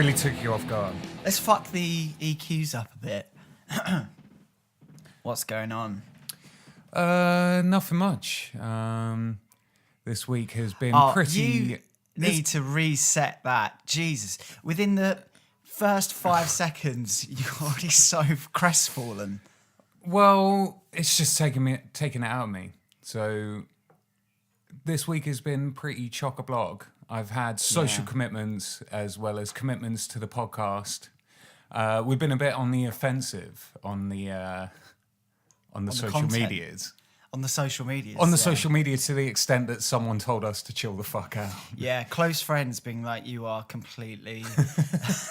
really took you off guard. Let's fuck the EQs up a bit. What's going on? Nothing much. This week has been pretty... You need to reset that. Jesus. Within the first 5 seconds, you're already so crestfallen. Well, it's just taking it out of me. So this week has been pretty chock-a-block. I've had social commitments as well as commitments to the podcast. We've been a bit on the offensive on the social medias. On the social medias. On the social media, to the extent that someone told us to chill the fuck out. Yeah, close friends being like, you are completely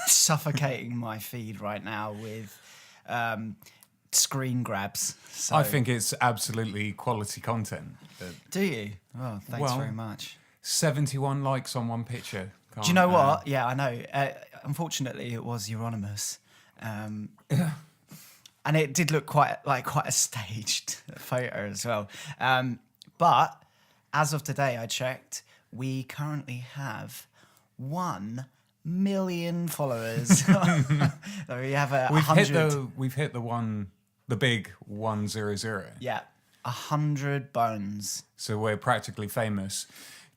suffocating my feed right now with screen grabs. So. I think it's absolutely quality content. Do you? Oh, thanks very much. 71 likes on one picture. Do you know what? Yeah, I know. Unfortunately, it was Euronymous. And it did look quite a staged photo as well. But as of today, I checked, we currently have 1 million followers. We have We've hit the big 100. Yeah, 100 bones. So we're practically famous.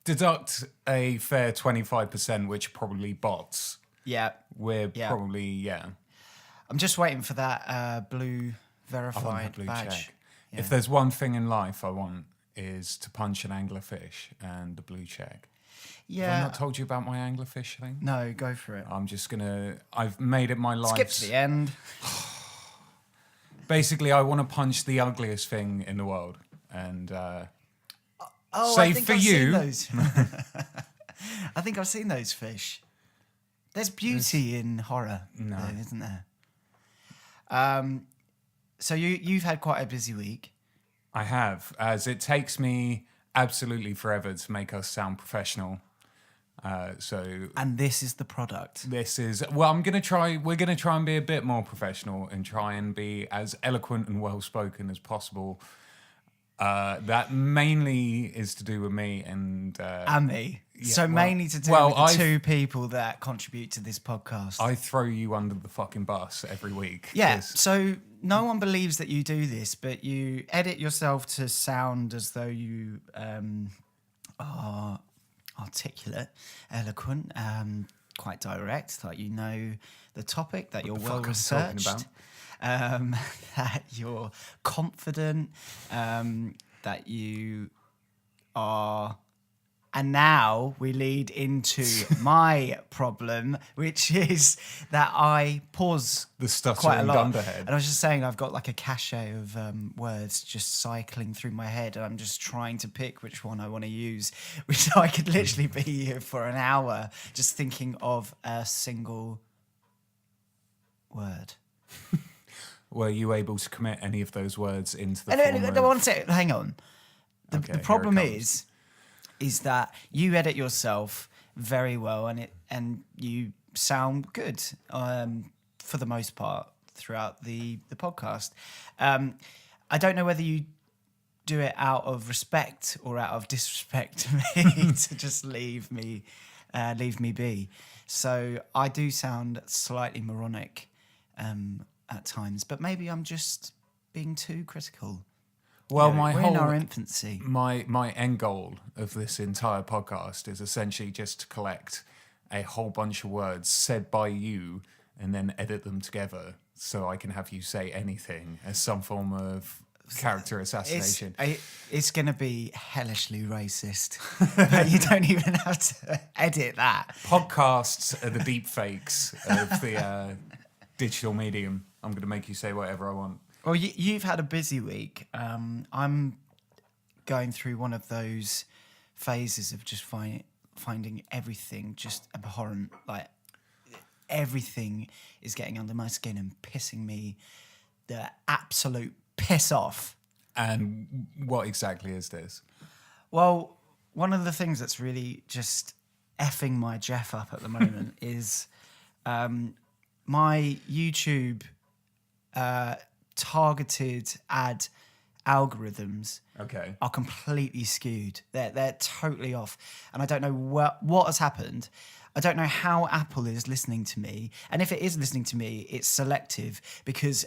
Deduct a fair 25%, which are probably bots. Yeah, We're probably I'm just waiting for that blue verified blue badge. check. Yeah. If there's one thing in life I want is to punch an anglerfish and the blue check. Yeah. Have I not told you about my anglerfish thing? No, go for it. I've made it my life. Skip to the end. Basically, I want to punch the ugliest thing in the world. And I think I've you. seen those. I think I've seen those fish. There's beauty in horror, though, isn't there? So you've had quite a busy week. I have, as it takes me absolutely forever to make us sound professional. And this is the product. We're gonna try and be a bit more professional and try and be as eloquent and well spoken as possible. That mainly is to do with me and me. So mainly to do with the two people that contribute to this podcast. I throw you under the fucking bus every week. Yeah, so no one believes that you do this, but you edit yourself to sound as though you are articulate, eloquent, quite direct, like you know the topic, that you're well researched, that you're confident, that you are. And now we lead into my problem, which is that I pause the stuttering quite a lot. dunderhead. And I was just saying, I've got like a cache of words just cycling through my head, and I'm just trying to pick which one I want to use. Which I could literally be here for an hour just thinking of a single word. Were you able to commit any of those words into the One second, hang on. The problem is that you edit yourself very well, and you sound good for the most part throughout the podcast. I don't know whether you do it out of respect or out of disrespect to me to just leave me be. So I do sound slightly moronic at times, but maybe I'm just being too critical. Well, we're in our infancy. My end goal of this entire podcast is essentially just to collect a whole bunch of words said by you and then edit them together so I can have you say anything as some form of character assassination. It's going to be hellishly racist, but you don't even have to edit that. Podcasts are the deep fakes of the digital medium. I'm going to make you say whatever I want. Well, you've had a busy week. I'm going through one of those phases of just finding everything just abhorrent. Like, everything is getting under my skin and pissing me the absolute piss off. And what exactly is this? Well, one of the things that's really just effing my Jeff up at the moment is my YouTube... targeted ad algorithms are completely skewed. They're totally off, and I don't know what has happened. I don't know how Apple is listening to me. And if it is listening to me, it's selective because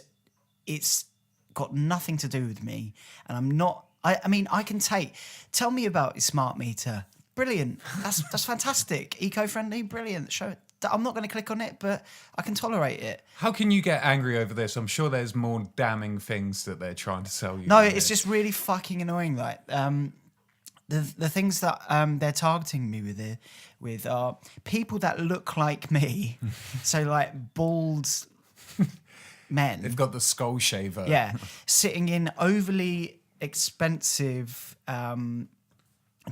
it's got nothing to do with me. And I'm not, I mean, I can tell me about your smart meter. Brilliant. That's fantastic. Eco-friendly, brilliant. Show it. I'm not going to click on it, but I can tolerate it. How can you get angry over this? I'm sure there's more damning things that they're trying to sell you. No, it's just really fucking annoying. Like, the things that they're targeting me with are people that look like me. So like bald men. They've got the skull shaver. Yeah, sitting in overly expensive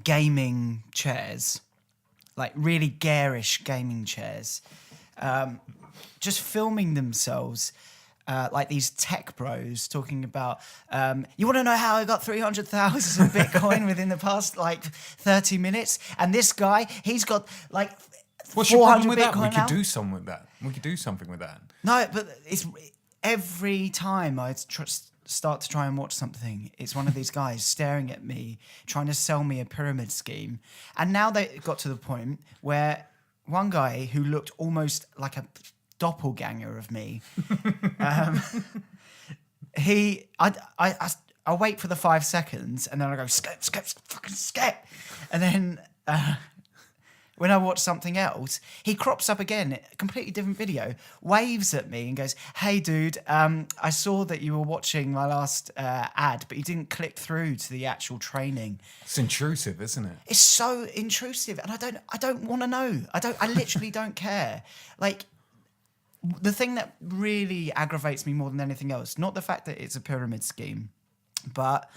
gaming chairs, like really garish gaming chairs, just filming themselves. Like these tech bros talking about, you want to know how I got 300,000 Bitcoin within the past like 30 minutes? And this guy, he's got like What's your problem with Bitcoin that? We now. could do something with that. We could do something with that. No, but it's every time I start to try and watch something, it's one of these guys staring at me, trying to sell me a pyramid scheme. And now they got to the point where one guy who looked almost like a doppelganger of me. I wait for the 5 seconds and then I go skip, and then when I watch something else, he crops up again, a completely different video, waves at me and goes, "Hey dude, I saw that you were watching my last ad, but you didn't click through to the actual training." It's intrusive, isn't it? It's so intrusive, and I don't want to know. I literally don't care. Like, the thing that really aggravates me more than anything else, not the fact that it's a pyramid scheme, but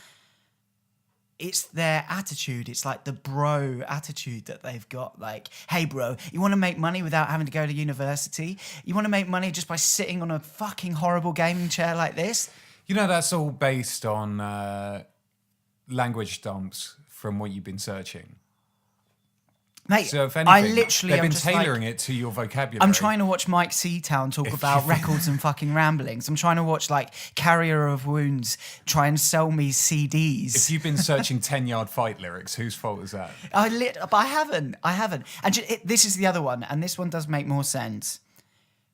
it's their attitude. It's like the bro attitude that they've got. Like, hey, bro, you want to make money without having to go to university? You want to make money just by sitting on a fucking horrible gaming chair like this? You know, that's all based on language dumps from what you've been searching. Mate, So if anything, I literally they've am been just tailoring like, it to your vocabulary. I'm trying to watch Mike Seatown talk about records and fucking ramblings. I'm trying to watch like Carrier of Wounds try and sell me CDs. If you've been searching 10-yard fight lyrics, whose fault is that? But I haven't. And this is the other one, and this one does make more sense,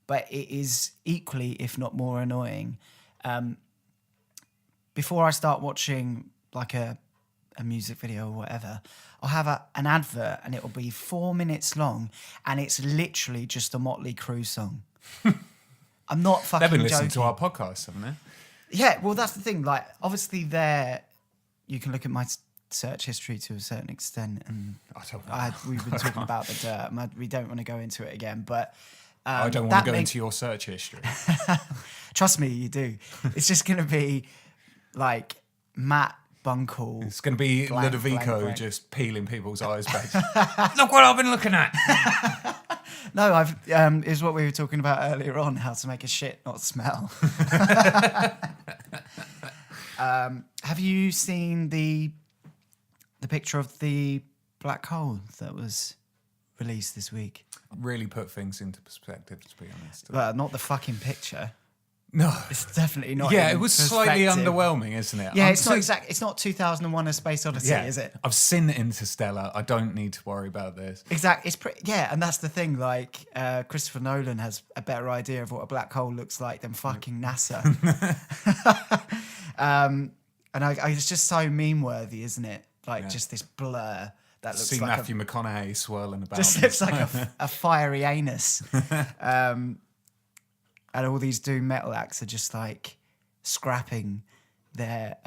but it is equally, if not more, annoying. Before I start watching like a music video or whatever, I'll have an advert and it'll be 4 minutes long and it's literally just a Motley Crue song. I'm not fucking They've been listening joking. to our podcast, haven't they? Yeah, well, that's the thing. Like, obviously you can look at my search history to a certain extent, and I don't know. we've been talking about the dirt. We don't want to go into it again, but I don't want to go into your search history. Trust me, you do. It's just going to be like Matt Bunkle. It's going to be blank, Ludovico blank. just peeling people's eyes back. Look what I've been looking at. No, is what we were talking about earlier on, how to make a shit not smell. Have you seen the picture of the black hole that was released this week? Really put things into perspective, to be honest. Well, not the fucking picture. No. It's definitely not. Yeah, in it was slightly perspective. underwhelming, isn't it? Yeah, it's not exact. It's not 2001: A Space Odyssey, is it? I've seen Interstellar. I don't need to worry about this. Exactly. It's yeah, and that's the thing. Like, Christopher Nolan has a better idea of what a black hole looks like than fucking NASA. And it's just so meme-worthy, isn't it? Like, just this blur that looks See like Matthew McConaughey swirling about. just looks like a fiery anus. And all these doom metal acts are just like scrapping their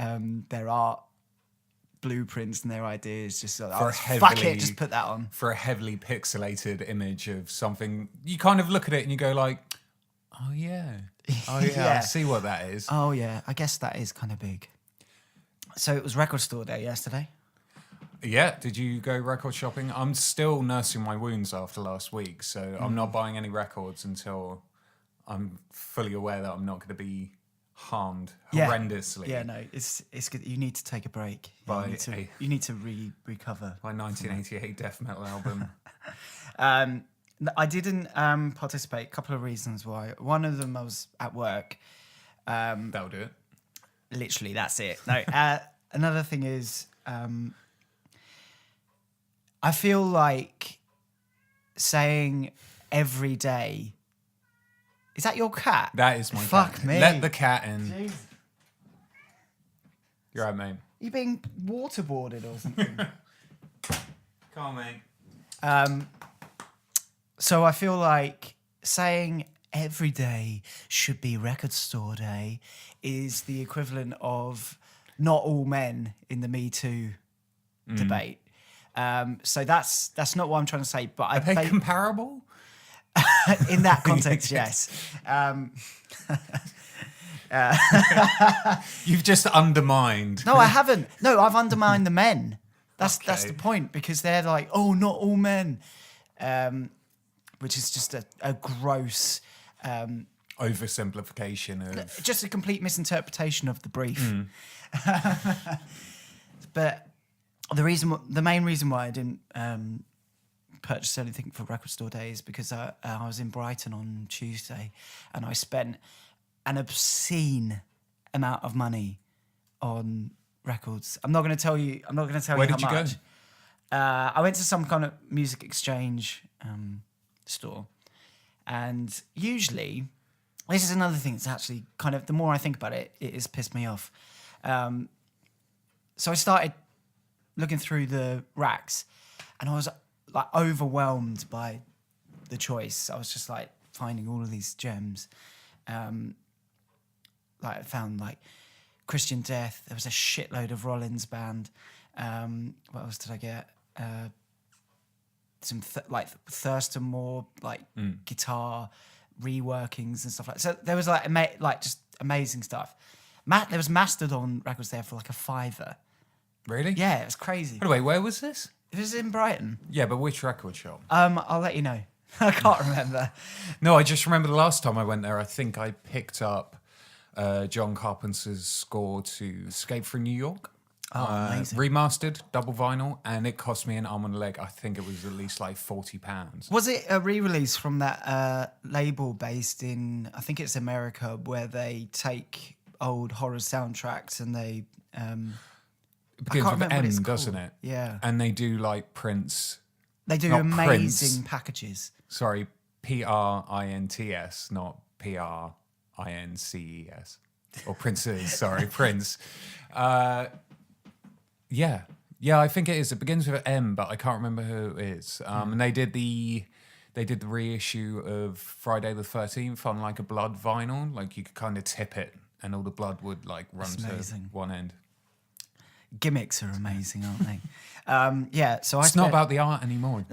art blueprints and their ideas. Just like, fuck it, just put that on. For a heavily pixelated image of something, you kind of look at it and you go like, oh yeah, Yeah. I see what that is. Oh yeah, I guess that is kind of big. So it was record store day yesterday. Yeah, did you go record shopping? I'm still nursing my wounds after last week, so I'm not buying any records until I'm fully aware that I'm not going to be harmed horrendously. Yeah, no, it's good. You need to take a break. You need to recover. My 1988 death metal album. I didn't participate. A couple of reasons why. One of them, I was at work. That'll do it. Literally, that's it. No. Another thing is, I feel like saying every day. Is that your cat? That is my cat. Fuck me. Let the cat in. Jeez. You're right, mate. You being waterboarded or something? Come on, mate. So I feel like saying every day should be record store day is the equivalent of not all men in the Me Too debate. So that's not what I'm trying to say. But Are they comparable? In that context, yes. You've just undermined. No, I haven't. No, I've undermined the men. That's the point, because they're like, oh, not all men, which is just a gross oversimplification of just a complete misinterpretation of the brief. But the main reason why I didn't purchase anything for record store day is because I was in Brighton on Tuesday and I spent an obscene amount of money on records. I'm not going to tell you. Where did how you much. go? I went to some kind of music exchange store, and usually, this is another thing that's actually kind of, the more I think about it, it has pissed me off. So I started looking through the racks, and I was like overwhelmed by the choice. I was just like finding all of these gems. Like I found like Christian Death. There was a shitload of Rollins band. What else did I get? Some like Thurston Moore, like guitar reworkings and stuff like that. So there was like just amazing stuff. There was Mastodon records there for like $5. Really? Yeah, it was crazy. By the way, where was this? It was in Brighton. Yeah, but which record shop? I'll let you know. I can't remember. No, I just remember the last time I went there, I think I picked up John Carpenter's score to Escape from New York. Oh, amazing. Remastered, double vinyl, and it cost me an arm and a leg. I think it was at least like £40. Was it a re-release from that label based in, I think it's America, where they take old horror soundtracks and they... It begins with M, doesn't it? Yeah. And they do like Prince. They do not amazing Prince. packages. Sorry, Prints, not Princes. Or Princes, sorry, Prince. Yeah, I think it is. It begins with an M, but I can't remember who it is. And they did the reissue of Friday the 13th on like a blood vinyl. Like you could kind of tip it, and all the blood would like run to one end. Gimmicks are amazing, aren't they? Yeah, so it's not about the art anymore.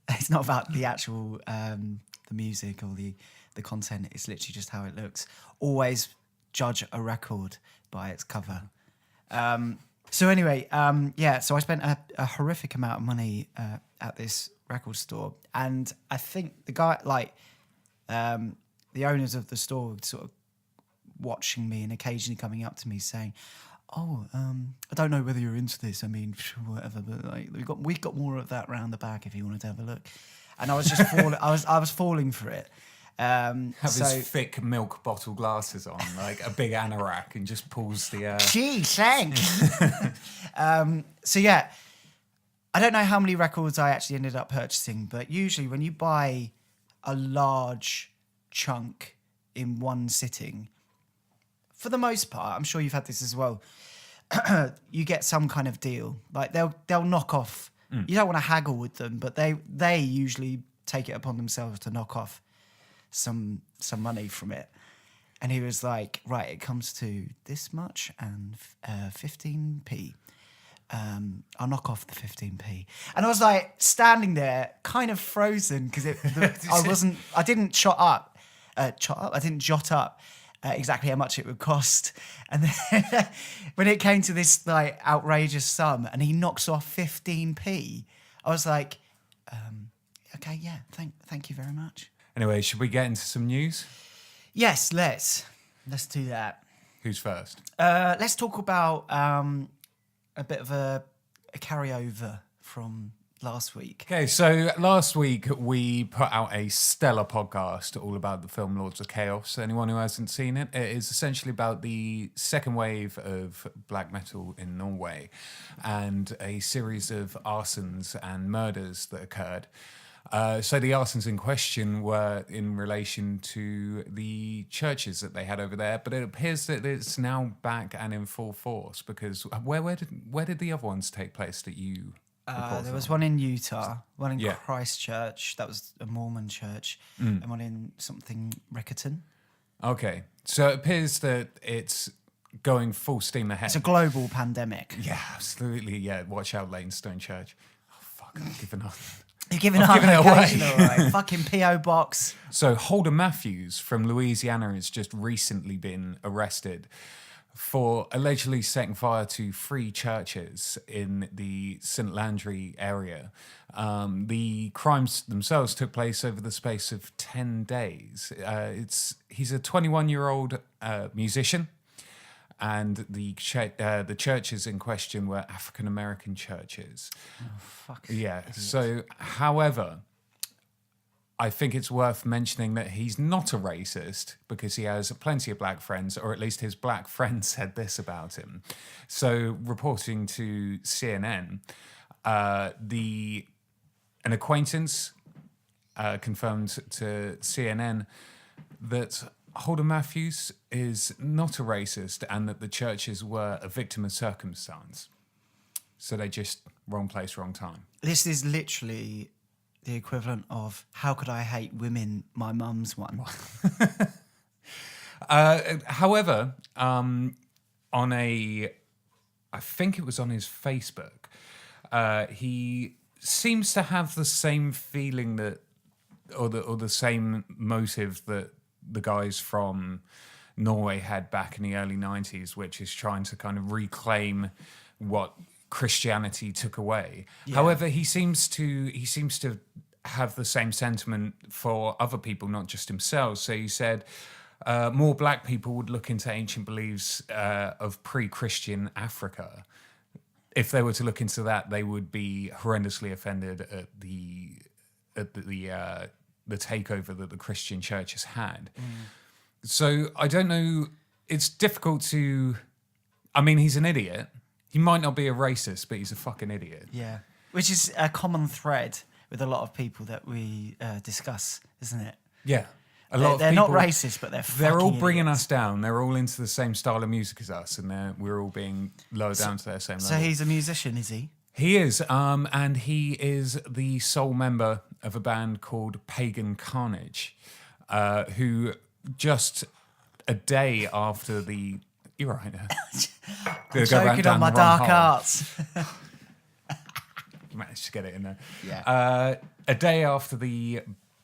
It's not about the actual the music or the content. It's literally just how it looks. Always judge a record by its cover. So anyway, so I spent a horrific amount of money at this record store, and I think the guy, the owners of the store, were sort of watching me and occasionally coming up to me saying, "Oh, I don't know whether you're into this. I mean, whatever, but like we've got more of that round the back if you wanted to have a look." And I was just falling. I was falling for it. Have his thick milk bottle glasses on, like a big anorak, and just pulls the. Gee, thanks. So yeah, I don't know how many records I actually ended up purchasing, but usually when you buy a large chunk in one sitting, for the most part, I'm sure you've had this as well. You get some kind of deal, like they'll knock off. You don't want to haggle with them, but they usually take it upon themselves to knock off some money from it. And he was like, right, it comes to this much and 15p. I'll knock off the 15p. And I was like standing there kind of frozen because I didn't jot up exactly how much it would cost. And then when it came to this like outrageous sum and he knocks off 15p, I was like, okay, yeah, thank you very much. Anyway, should we get into some news? Yes, let's do that. Who's first? Let's talk about a bit of a carryover from last week. Okay, so last week we put out a stellar podcast all about the film Lords of Chaos. Anyone who hasn't seen it, it is essentially about the second wave of black metal in Norway and a series of arsons and murders that occurred. So the arsons in question were in relation to the churches that they had over there, but it appears that it's now back and in full force because where did the other ones take place that you reported There was on? one in Utah, one in Yeah. Christchurch, that was a Mormon church, and one in something Rickerton. Okay, so it appears that it's going full steam ahead. It's a global pandemic. Yeah, absolutely. Yeah, watch out, Leytonstone Church. Oh fuck, I've given up. You're giving I've up given it occasional, away. right? Fucking P.O. box. So Holder Matthews from Louisiana has just recently been arrested for allegedly setting fire to 3 churches in the St. Landry area. The crimes themselves took place over the space of 10 days. He's a 21-year-old musician, and the churches in question were African-American churches. Oh, fuck. Yeah. Idiot. So, however, I think it's worth mentioning that he's not a racist because he has plenty of black friends, or at least his black friends said this about him. So, reporting to CNN, an acquaintance confirmed to CNN that Holder Matthews is not a racist and that the churches were a victim of circumstance. So they just wrong place, wrong time. This is literally the equivalent of "How could I hate women?" My mum's one. However, I think it was on his Facebook, he seems to have the same feeling or the same motive that the guys from Norway had back in the early 90s, which is trying to kind of reclaim what Christianity took away. Yeah. However, he seems to have the same sentiment for other people, not just himself. So he said more black people would look into ancient beliefs of pre-Christian Africa. If they were to look into that, they would be horrendously offended at the takeover that the Christian churches had. So I don't know. It's difficult to. I mean, he's an idiot. He might not be a racist, but he's a fucking idiot. Yeah, which is a common thread with a lot of people that we discuss, isn't it? Yeah, a lot of They're people, not racist, but they're all fucking bringing idiots. us down. They're all into the same style of music as us, and we're all being lowered down to their same level. So he's a musician, is he? He is, and he is the sole member of a band called Pagan Carnage, who just a day after the... You're right there. Joking on my dark arts. You managed to get it in there. Yeah. A day after the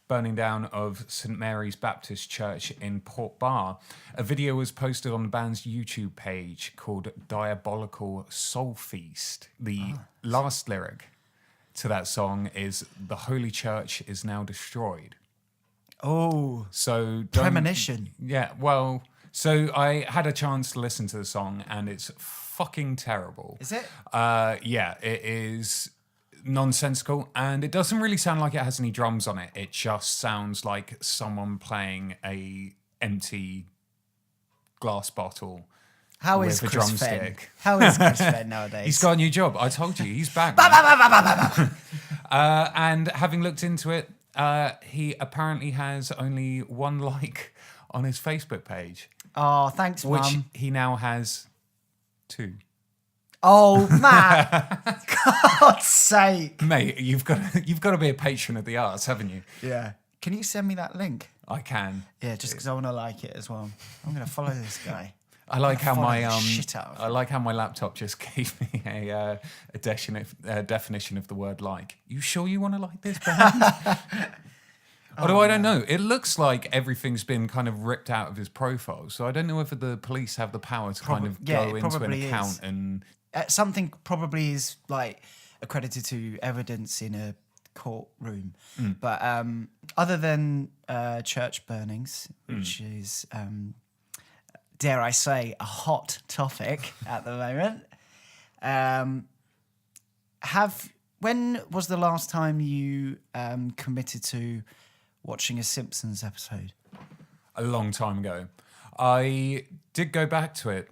burning down of St. Mary's Baptist Church in Port Bar, a video was posted on the band's YouTube page called Diabolical Soul Feast. The last lyric to that song is, "The Holy Church is now destroyed." Oh, So premonition. Yeah, well, so I had a chance to listen to the song and it's fucking terrible. Is it? Yeah, it is nonsensical and it doesn't really sound like it has any drums on it. It just sounds like someone playing a empty glass bottle. How is with a Chris Fenn? drumstick. How is Chris Fenn nowadays? He's got a new job. I told you, he's back. And having looked into it, he apparently has only 1 like on his Facebook page, Oh, thanks, which Mum. he now has 2. Oh, Matt! God's sake! Mate, you've got to be a patron of the arts, haven't you? Yeah. Can you send me that link? I can. Yeah, just because I want to like it as well. I'm going to follow this guy. I like how follow my the shit out of I like how my laptop just gave me a definition of the word like. You sure you want to like this band? Although I don't know. It looks like everything's been kind of ripped out of his profile. So I don't know whether the police have the power to kind of yeah, go it into an probably account is. and... Something probably is like accredited to evidence in a courtroom. But other than church burnings, which is, dare I say, a hot topic at the moment, when was the last time you committed to watching a Simpsons episode? A long time ago. I did go back to it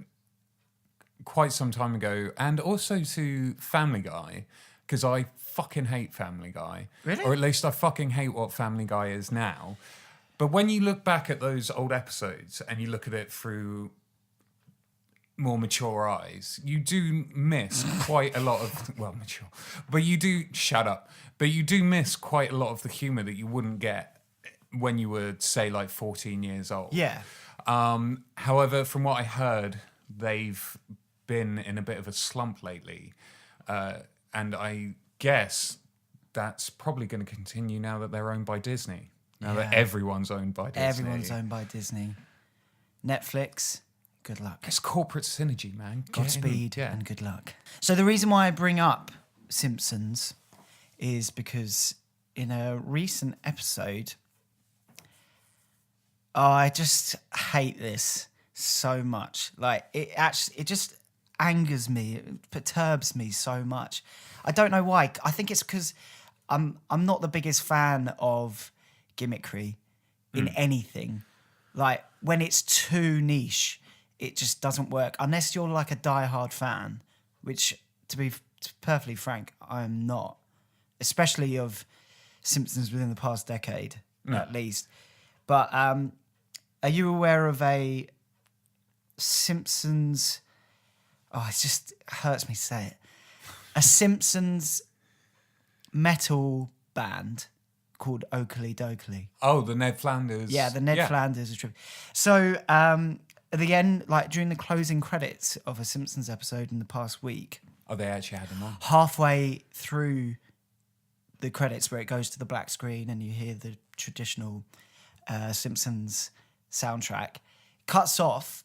quite some time ago, and also to Family Guy, because I fucking hate Family Guy. Really? Or at least I fucking hate what Family Guy is now. But when you look back at those old episodes and you look at it through more mature eyes, you do miss quite a lot of, well, mature, but you do, shut up, but you do miss quite a lot of the humour that you wouldn't get when you were, say, like 14 years old. Yeah. However, from what I heard, they've been in a bit of a slump lately. And I guess that's probably going to continue now that they're owned by Disney. Now that everyone's owned by Disney. Everyone's owned by Disney. Netflix, good luck. It's corporate synergy, man. Godspeed and good luck. So the reason why I bring up Simpsons is because in a recent episode, I just hate this so much. Like, it just angers me. It perturbs me so much. I don't know why. I think it's because I'm not the biggest fan of gimmickry in anything. Like, when it's too niche, it just doesn't work. Unless you're like a diehard fan, which, to be perfectly frank, I am not. Especially of Simpsons within the past decade, at least. But are you aware of a Simpsons... Oh, it just hurts me to say it. A Simpsons metal band called Oakley Dokley. Oh, the Ned Flanders. Yeah, the Ned Flanders tribute. So at the end, like during the closing credits of a Simpsons episode in the past week... Oh, they actually had them on. Halfway through the credits where it goes to the black screen and you hear the traditional Simpsons soundtrack, cuts off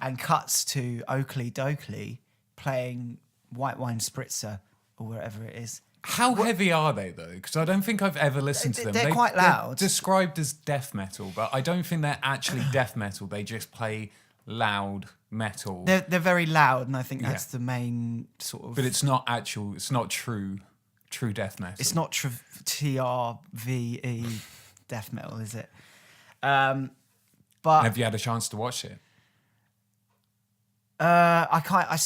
and cuts to Oakley Dokley playing White Wine Spritzer or wherever it is. How heavy are they, though? Because I don't think I've ever listened to them. They're quite loud. They're described as death metal, but I don't think they're actually death metal. They just play loud metal. They're very loud, and I think that's the main sort of... But it's not actual, it's not true death metal. It's not TRVE death metal, is it? But have you had a chance to watch it? I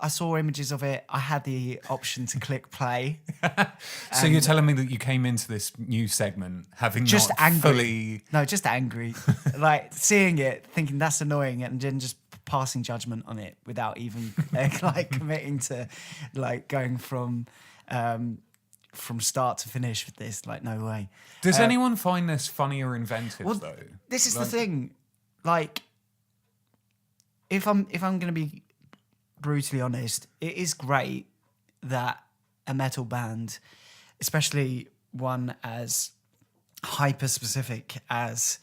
saw images of it. I had the option to click play. So you're telling me that you came into this new segment having just not angry. fully... No, just angry. Like seeing it, thinking that's annoying, and then just passing judgment on it without even like committing to like going from start to finish with this. Like, no way. Does anyone find this funny or inventive though? This is the thing. Like, if I'm going to be brutally honest, it is great that a metal band, especially one as hyper specific as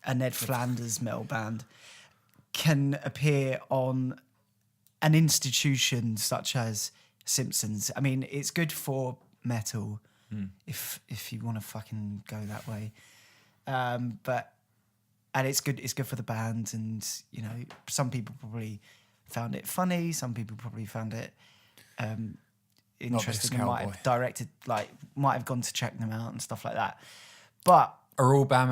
a Ned Flanders metal band, can appear on an institution such as Simpsons. I mean, it's good for metal if you want to fucking go that way, and it's good for the band, and you know, some people probably found it funny, some people probably found it interesting, and might have gone to check them out and stuff like that. But are all band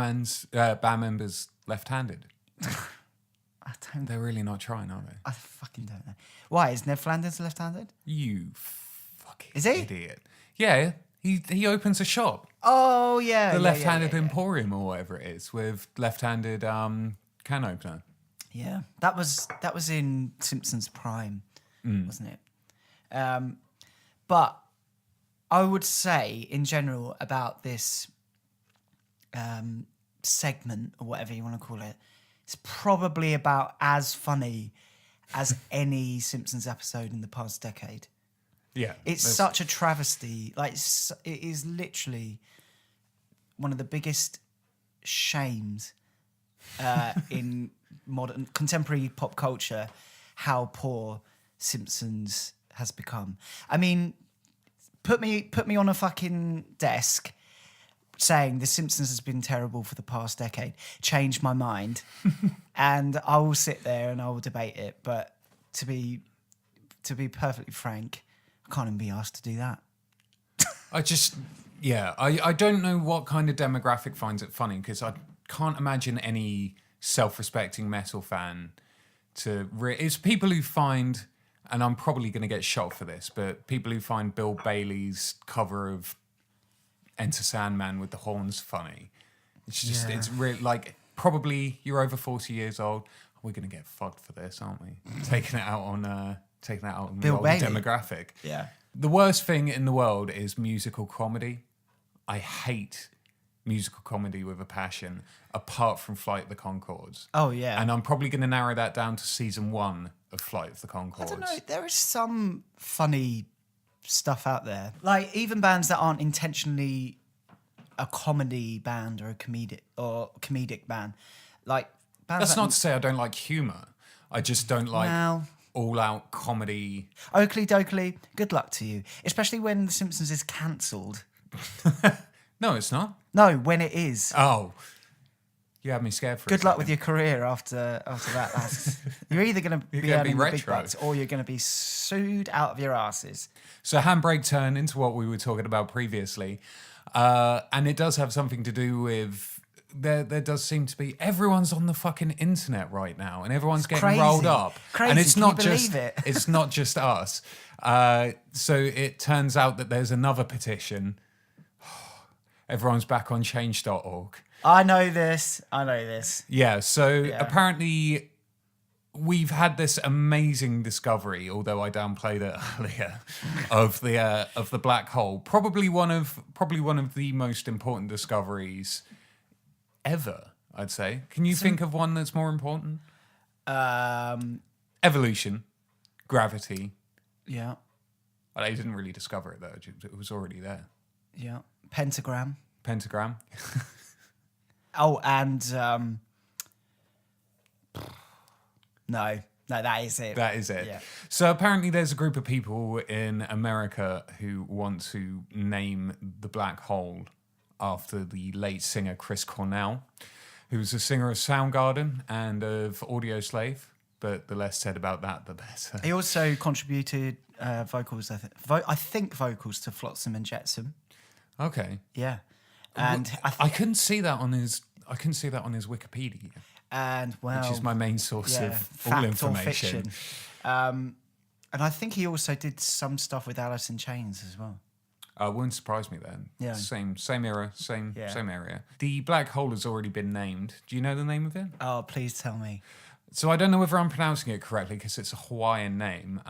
members left-handed? I don't. They're really not trying, are they? I fucking don't know. Why is Ned Flanders left-handed? You fucking Is he? idiot. Yeah, he opens a shop. Oh yeah, The yeah, left-handed yeah. Emporium or whatever it is with left-handed can opener. Yeah, that was in Simpsons Prime, wasn't it? But I would say, in general, about this segment or whatever you want to call it, it's probably about as funny as any Simpsons episode in the past decade. Yeah, It's such a travesty. Like, it is literally one of the biggest shames in modern contemporary pop culture, how poor Simpsons has become. I mean, put me on a fucking desk saying The Simpsons has been terrible for the past decade. Change my mind, and I will sit there and I will debate it. But to be perfectly frank, I can't even be asked to do that. I don't know what kind of demographic finds it funny, because I can't imagine any self-respecting metal fan it's people who find and I'm probably going to get shot for this, but people who find Bill Bailey's cover of Enter Sandman with the horns funny, it's just, it's really like, probably you're over 40 years old. We're going to get fucked for this, aren't we? Taking it out on the older demographic. Yeah. The worst thing in the world is musical comedy. I hate musical comedy with a passion, apart from Flight of the Conchords. Oh, yeah. And I'm probably going to narrow that down to season 1 of Flight of the Conchords. I don't know. There is some funny stuff out there. Like, even bands that aren't intentionally a comedy band or a comedic band. Like, bands That's not to say I don't like humour. I just don't like all-out comedy. Oakley Dokley, good luck to you. Especially when The Simpsons is cancelled. No, it's not. No, when it is. Oh. You had me scared for a Good luck second. with your career after that. You're either going to be earning the big bucks or you're going to be sued out of your asses. So Handbrake turn into what we were talking about previously. And it does have something to do with... There does seem to be... Everyone's on the fucking internet right now, and everyone's getting rolled up. Crazy. And it's Can not you just believe it? it's not just us. So it turns out that there's another petition. Everyone's back on change.org. I know this. Yeah, so apparently we've had this amazing discovery, although I downplayed it earlier, of the black hole. Probably one of the most important discoveries ever, I'd say. Can you think of one that's more important? Evolution, gravity. Yeah. Well, they didn't really discover it though; it was already there. Yeah. Pentagram. Oh, and no, that is it. That is it. Yeah. So apparently there's a group of people in America who want to name the black hole after the late singer Chris Cornell, who was a singer of Soundgarden and of Audioslave, but the less said about that, the better. He also contributed vocals, I think vocals to Flotsam and Jetsam. Okay. Yeah. And I couldn't see that on his Wikipedia. And well, which is my main source of all fact information. Or fiction. And I think he also did some stuff with Alice in Chains as well. Wouldn't surprise me then. Yeah. Same era, same area. The black hole has already been named. Do you know the name of it? Oh, please tell me. So I don't know whether I'm pronouncing it correctly because it's a Hawaiian name.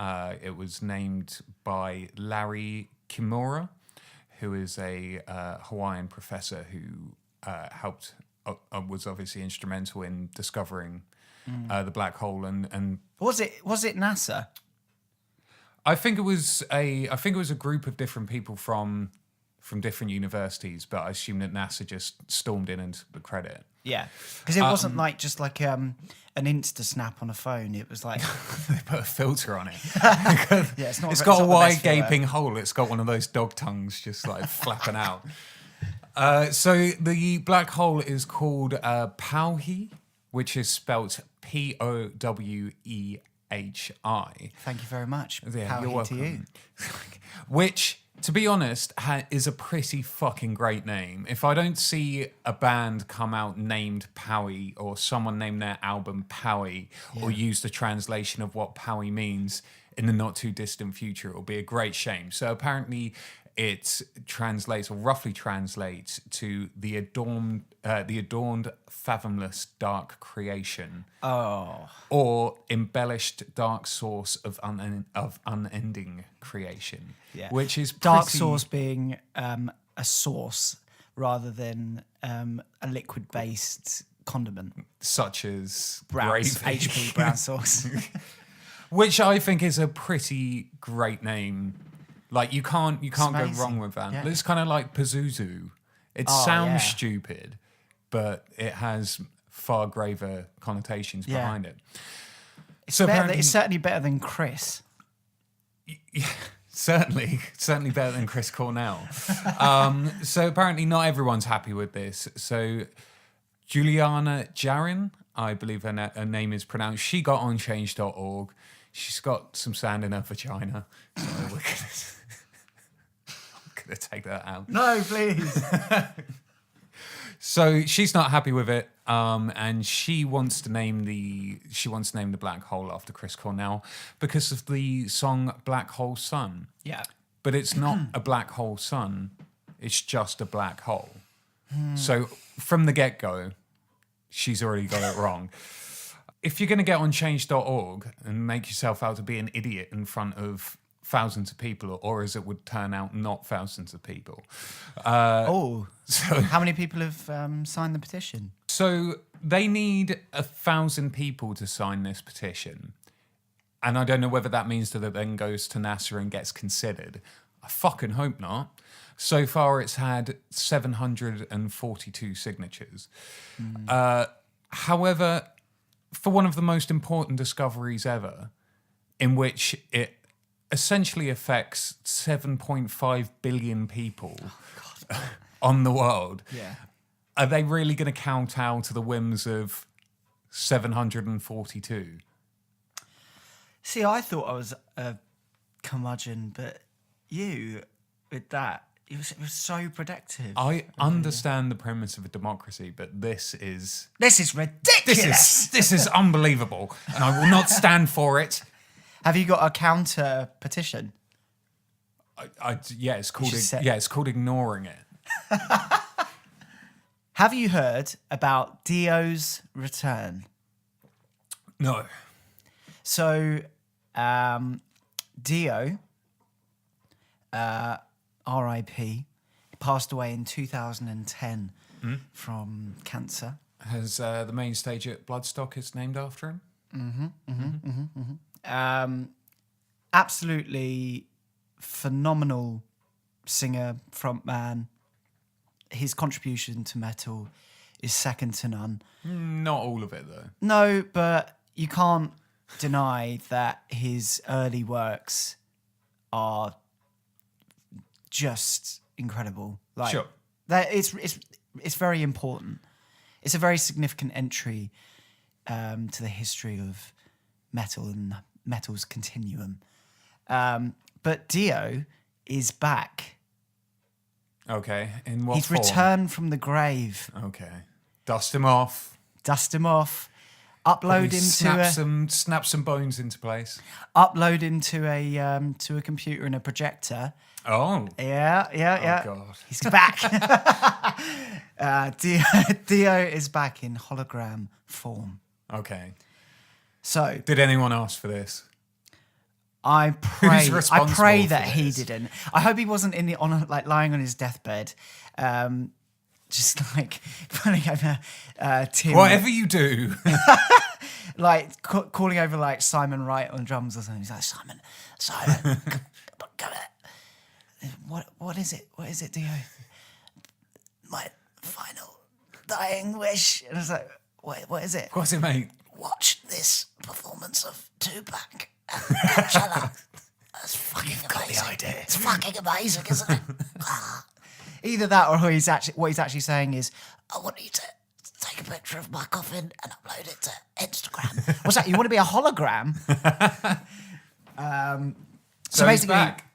It was named by Larry Kimura, who is a Hawaiian professor who helped, was obviously instrumental in discovering the black hole. And was it NASA? I think it was a group of different people from different universities, but I assume that NASA just stormed in and took the credit. Yeah, because it wasn't like just like an Insta snap on a phone. It was like they put a filter on it. Yeah, it's not. It's got a wide gaping hole. It's got one of those dog tongues just like flapping out. So the black hole is called Pauhi, which is spelt Powehi. Thank you very much. Yeah, you're welcome. To you. Which, to be honest, is a pretty fucking great name. If I don't see a band come out named Powie or someone name their album Powie or use the translation of what Powie means in the not too distant future, it'll be a great shame. So apparently it translates, or roughly translates, to the adorned, fathomless dark creation. Oh. Or embellished dark source of unending creation. Yeah. Which is dark source being a sauce rather than a liquid-based condiment, such as Brown's, gravy. HP brown sauce. Which I think is a pretty great name. Like you can't go wrong with that. Yeah. It's kind of like Pazuzu. It sounds stupid, but it has far graver connotations behind it. It's certainly better than Chris. Yeah, certainly better than Chris Cornell. So apparently not everyone's happy with this. So Juliana Jarin, I believe her name is pronounced, she got on change.org. She's got some sand in her vagina. So we're I'm going to take that out. No, please. So she's not happy with it, and she wants to name the black hole after Chris Cornell because of the song "Black Hole Sun." Yeah. But it's not a black hole sun; it's just a black hole. So from the get-go, she's already got it wrong. If you're going to get on change.org and make yourself out to be an idiot in front of thousands of people, or as it would turn out, not thousands of people. So how many people have signed the petition? So they need 1,000 people to sign this petition. And I don't know whether that means that it then goes to NASA and gets considered. I fucking hope not. So far, it's had 742 signatures. However, for one of the most important discoveries ever, in which it essentially affects 7.5 billion people on the world, are they really going to kowtow to the whims of 742? See, I thought I was a curmudgeon, but you, with that, it was so protective. I understand the premise of a democracy, but this is ridiculous. This is unbelievable, and I will not stand for it. Have you got a counter petition? It's called ignoring it. Have you heard about Dio's return? No. So, Dio, R.I.P., passed away in 2010 from cancer. Has the main stage at Bloodstock is named after him? Absolutely phenomenal singer, frontman. His contribution to metal is second to none. Not all of it, though. No, but you can't deny that his early works are just incredible. Like, sure. That it's very important. It's a very significant entry to the history of metal and metal's continuum. But Dio is back. Okay, in what He's form? returned from the grave. Okay, dust him off. Upload him snap some bones into place. Upload him to a computer and a projector. Oh. Yeah. Oh, God. He's back. Dio is back in hologram form. Okay. So, did anyone ask for this? I pray that this? he didn't. I hope he wasn't lying on his deathbed, just like pulling over Tim. Whatever you do, like calling over like Simon Wright on drums or something. He's like, Simon, come here. What is it? What is it, Dio? My final dying wish. And I was like, what is it? What's it, mate? Watch this performance of Tupac. Coachella. That's fucking amazing. Got the idea. It's fucking amazing, isn't it? Either that, or what he's actually saying is, I want you to take a picture of my coffin and upload it to Instagram. What's that? You want to be a hologram? So basically, back.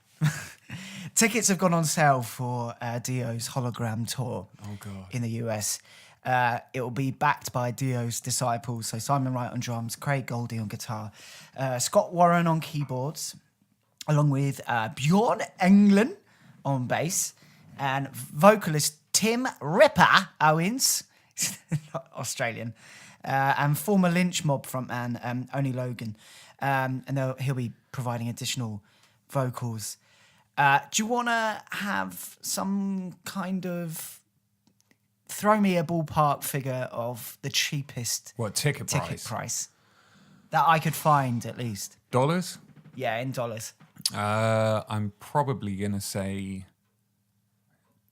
Tickets have gone on sale for Dio's hologram tour. Oh, God. In the US. It will be backed by Dio's disciples, so Simon Wright on drums, Craig Goldie on guitar, Scott Warren on keyboards, along with Bjorn Englund on bass, and vocalist Tim Ripper Owens, Australian, and former Lynch Mob frontman Oni Logan, and he'll be providing additional vocals. Do you want to have some kind of... Throw me a ballpark figure of the cheapest ticket price that I could find, at least. Dollars? Yeah, in dollars. I'm probably gonna say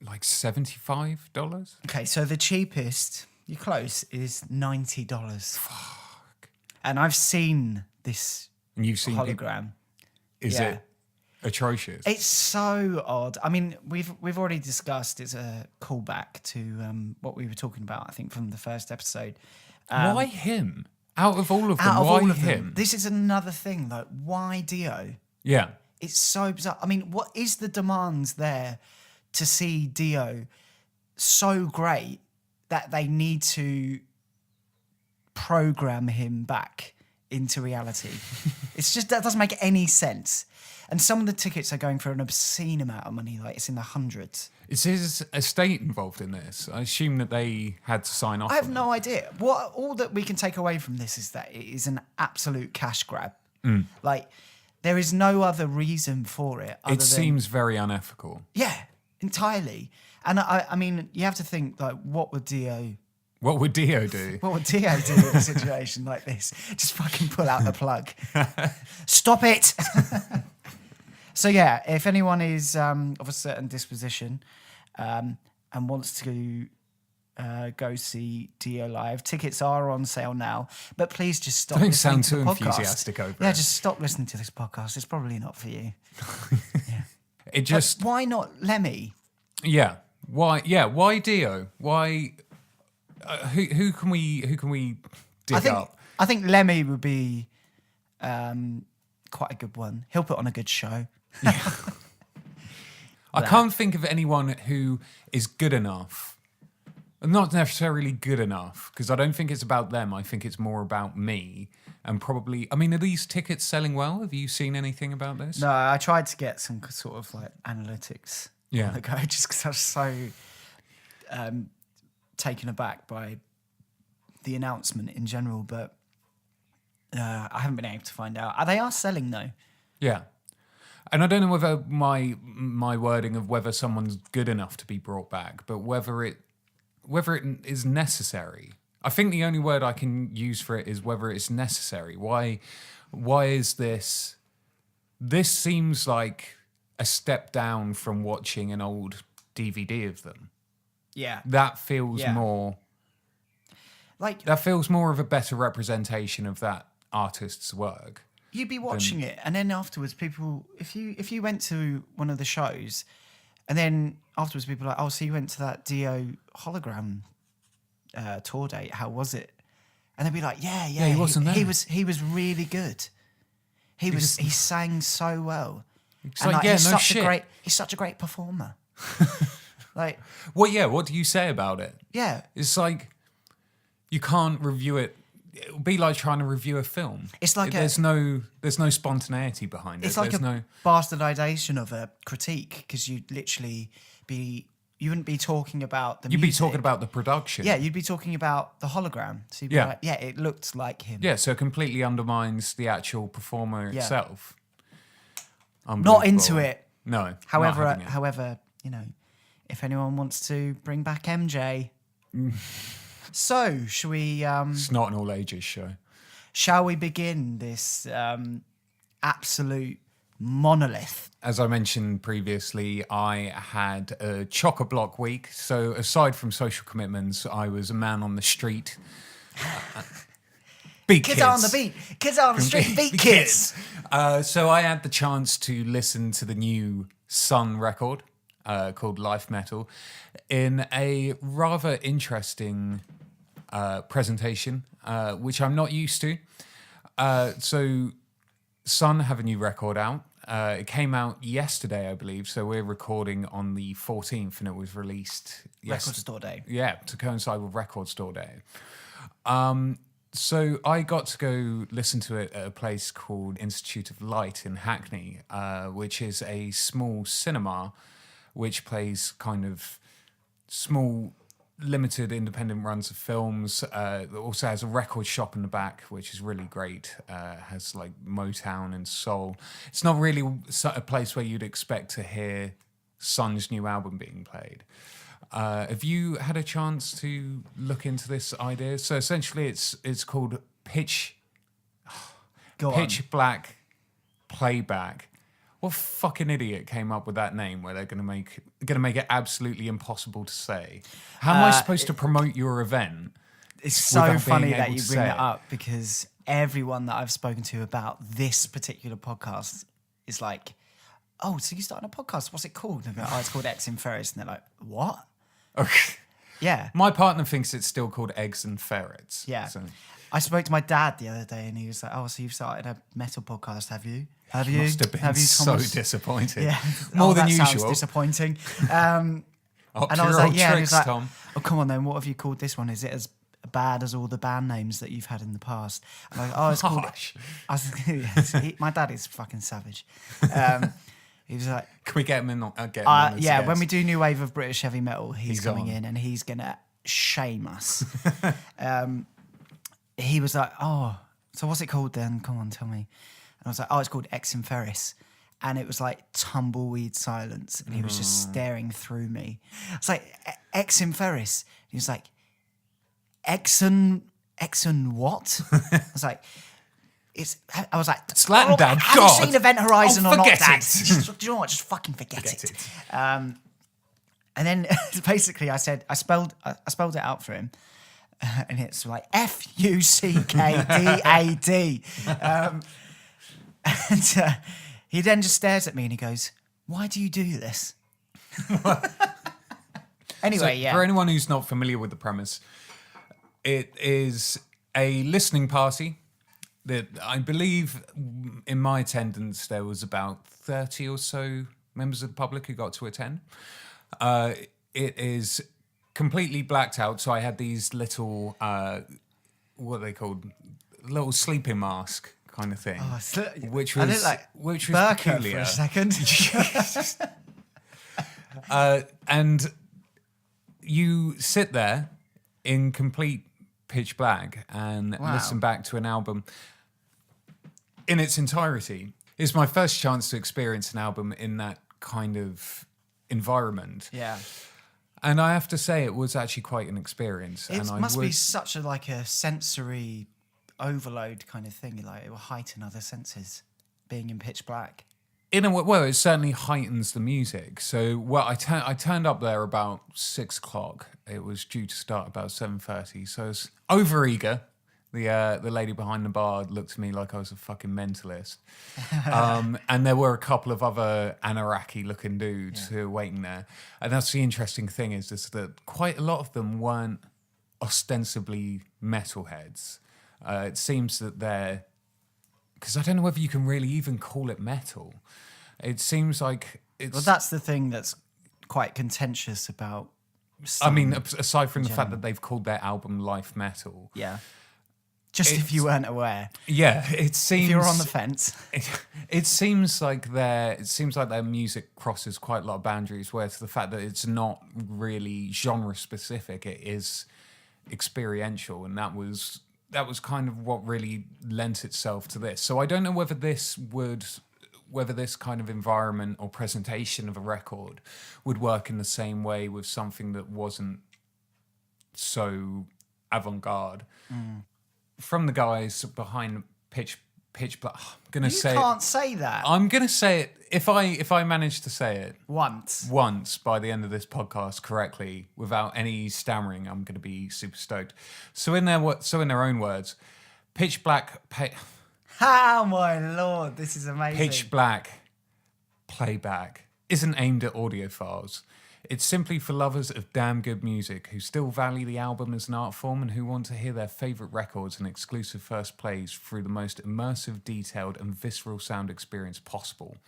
like $75. Okay, so the cheapest, you're close, is $90. Fuck. And I've seen this And you've seen hologram. Is Yeah. it atrocious? It's so odd. I mean, we've already discussed. It's a callback to what we were talking about, I think, from the first episode. Why him? Out of all of them, Why why him? him? This is another thing, like, why Dio? Yeah. It's so bizarre. I mean, what is the demands there to see Dio so great that they need to program him back into reality. It's just, that doesn't make any sense. And some of the tickets are going for an obscene amount of money, like it's in the hundreds. Is his estate involved in this? I assume that they had to sign off. I have no idea. All that we can take away from this is that it is an absolute cash grab. Like, there is no other reason for it. It seems very unethical. Yeah, entirely. And I mean, you have to think, like, what would Dio do? What would Dio do in a situation like this? Just fucking pull out the plug. Stop it! So yeah, if anyone is of a certain disposition and wants to go see Dio live, tickets are on sale now. But please just stop. Don't sound to too the podcast. enthusiastic over it. Yeah, just stop listening to this podcast. It's probably not for you. Yeah. It just. But why not Lemmy? Yeah. Why? Yeah. Why Dio? Why? Who can we dig up? I think Lemmy would be quite a good one. He'll put on a good show. Yeah. I can't think of anyone who is good enough. Not necessarily good enough, because I don't think it's about them. I think it's more about me. And probably, I mean, are these tickets selling well? Have you seen anything about this? No, I tried to get some sort of like analytics. Yeah. Go, just because I was so taken aback by the announcement in general, but I haven't been able to find out. They are selling though. Yeah. And I don't know whether my wording of whether someone's good enough to be brought back, but whether it is necessary. I think the only word I can use for it is whether it's necessary. Why is this? This seems like a step down from watching an old DVD of them. Yeah. That feels more like, that feels more of a better representation of that artist's work. You'd be watching it, and then afterwards, people, if you went to one of the shows, and then afterwards, people are like, oh, so you went to that Dio hologram tour date? How was it? And they'd be like, yeah, he wasn't there. He was really good. He sang so well. It's and like, yeah, no shit. He's such a great performer. Like, well, yeah. What do you say about it? Yeah, it's like you can't review it. It would be like trying to review a film. It's like there's no spontaneity behind it. It's like bastardization of a critique, because you wouldn't be talking about the music. You'd be talking about the production. Yeah, you'd be talking about the hologram. So you'd be like, yeah, it looked like him. Yeah, so it completely undermines the actual performer itself. Not into it. No. However, you know, if anyone wants to bring back MJ. So, shall we... it's not an all-ages show. Shall we begin this absolute monolith? As I mentioned previously, I had a chock-a-block week. So, aside from social commitments, I was a man on the street. Beat kids. Kids are on the beat. Kids are on the street. Beat kids. So, I had the chance to listen to the new Sunn record called Life Metal in a rather interesting... presentation, which I'm not used to. So Sunn have a new record out. It came out yesterday, I believe. So we're recording on the 14th, and it was released Record Store Day. Yeah, to coincide with Record Store Day. So I got to go listen to it at a place called Institute of Light in Hackney, which is a small cinema which plays kind of small limited independent runs of films. It also has a record shop in the back, which is really great. Has like Motown and soul. It's not really a place where you'd expect to hear Sunn's new album being played. Have you had a chance to look into this idea? So essentially it's called Pitch Black Playback. What fucking idiot came up with that name where they're gonna make it absolutely impossible to say? How am I supposed to promote your event? It's so funny that you bring that up, because everyone that I've spoken to about this particular podcast is like, oh, so you started a podcast? What's it called? And I go, oh, it's called Ex Inferis. And they're like, what? Okay. Yeah. My partner thinks it's still called Eggs and Ferrets. Yeah. So. I spoke to my dad the other day, and he was like, oh, so you've started a metal podcast, have you? Have you? Must have been so disappointed. Yeah. More than that usual. Sounds disappointing. Up And to I was your like, old yeah. And he was tricks, like, Tom. oh, come on then. What have you called this one? Is it as bad as all the band names that you've had in the past? And I was like, oh, it's called... Harsh. I was, yes, my dad is fucking savage. He was like... Can we get him in? Get him on as a yeah, guest? when we do New Wave of British Heavy Metal, he's coming on. in and he's going to shame us. He was like, oh, so what's it called then? Come on, tell me. And I was like, oh, it's called Ex Inferis. And it was like tumbleweed silence. And he was just staring through me. It's like, Ex Inferis. He was like, Exon what? I was like, I was like, It's Latin, Dad. Have God. you seen Event Horizon or not, forget Dad? it. Do you know what? Just fucking forget it. And then basically I spelled it out for him. And it's like Fuckdad. And he then just stares at me and he goes, why do you do this? Anyway, yeah. For anyone who's not familiar with the premise, it is a listening party that I believe in my attendance there was about 30 or so members of the public who got to attend. It is completely blacked out, so I had these little, what are they called? Little sleeping mask kind of thing, which was Burqa peculiar. for a second. And you sit there in complete pitch black and listen back to an album in its entirety. It's my first chance to experience an album in that kind of environment. Yeah. And I have to say, it was actually quite an experience. It and must be such a sensory overload kind of thing. Like it will heighten other senses, being in pitch black. In a way, well, it certainly heightens the music. So, I turned up there about 6 o'clock. It was due to start about 7:30. So I was over eager. The lady behind the bar looked at me like I was a fucking mentalist. And there were a couple of other Anaraki-looking dudes who were waiting there. And that's the interesting thing is that quite a lot of them weren't ostensibly metalheads. It seems that they're... Because I don't know whether you can really even call it metal. It seems like it's... Well, that's the thing that's quite contentious about... I mean, aside from the fact that they've called their album Life Metal... Yeah. Just if you weren't aware. Yeah, it seems... If you're on the fence. It seems like their music crosses quite a lot of boundaries, where to the fact that it's not really genre specific, it is experiential, and that was kind of what really lent itself to this. So I don't know whether this kind of environment or presentation of a record would work in the same way with something that wasn't so avant-garde. From the guys behind Pitch Black, I'm gonna say You can't say that. I'm gonna say it if I manage to say it Once by the end of this podcast correctly without any stammering. I'm gonna be super stoked. So in their own words, Pitch Black. Oh my lord, this is amazing. Pitch Black playback isn't aimed at audiophiles. It's simply for lovers of damn good music who still value the album as an art form and who want to hear their favourite records and exclusive first plays through the most immersive, detailed and visceral sound experience possible.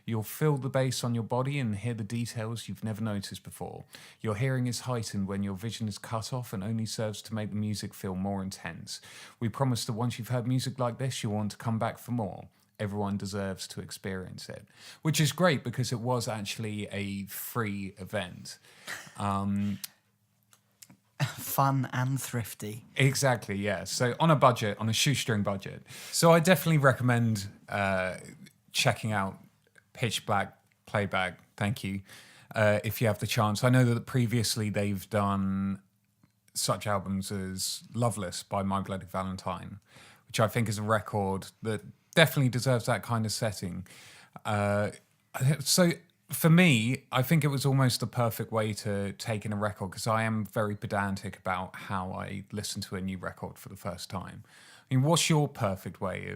You'll feel the bass on your body and hear the details you've never noticed before. Your hearing is heightened when your vision is cut off and only serves to make the music feel more intense. We promise that once you've heard music like this, you'll want to come back for more. Everyone deserves to experience it, which is great because it was actually a free event. Fun and thrifty. Exactly, yeah. So on a shoestring budget. So I definitely recommend checking out Pitch Black Playback. Thank you. If you have the chance. I know that previously they've done such albums as Loveless by My Bloody Valentine, which I think is a record that definitely deserves that kind of setting. So for me, I think it was almost the perfect way to take in a record because I am very pedantic about how I listen to a new record for the first time. I mean, what's your perfect way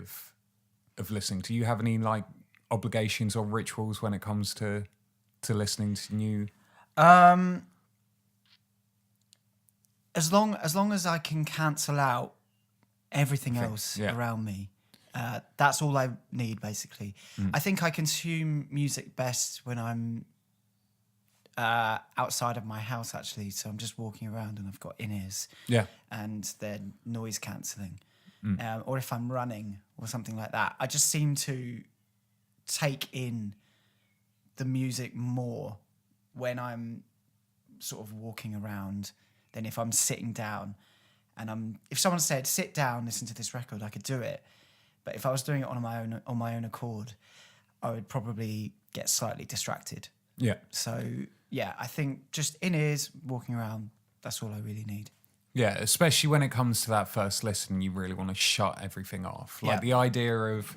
of listening? Do you have any like obligations or rituals when it comes to listening to new? As long as I can cancel out everything else around me. That's all I need, basically. I think I consume music best when I'm outside of my house, actually. So I'm just walking around and I've got in-ears. Yeah. And they're noise cancelling. Or if I'm running or something like that, I just seem to take in the music more when I'm sort of walking around than if I'm sitting down. And if someone said, sit down, listen to this record, I could do it. But if I was doing it on my own accord, I would probably get slightly distracted. Yeah. So, yeah, I think just in-ears, walking around, that's all I really need. Yeah, especially when it comes to that first listen, you really want to shut everything off. Like the idea of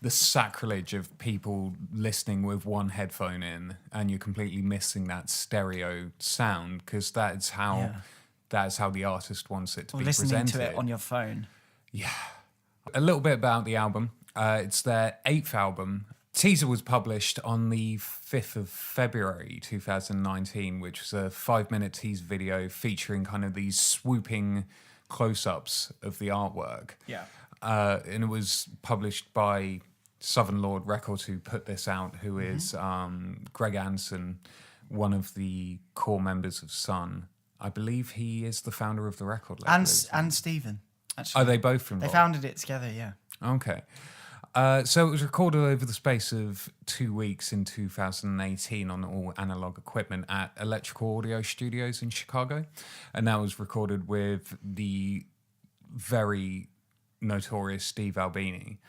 the sacrilege of people listening with one headphone in and you're completely missing that stereo sound, because that's how the artist wants it to be listening presented. to it on your phone. Yeah. A little bit about the album. It's their 8th album. Teaser was published on the 5th of February 2019, which was a 5-minute teaser video featuring kind of these swooping close-ups of the artwork. Yeah. And it was published by Southern Lord Records, who put this out, who is Greg Anson, one of the core members of Sunn. I believe he is the founder of the record label. And Stephen, actually. Are they both involved? They founded it together, yeah. Okay. So it was recorded over the space of 2 weeks in 2018 on all analog equipment at Electrical Audio Studios in Chicago. And that was recorded with the very notorious Steve Albini,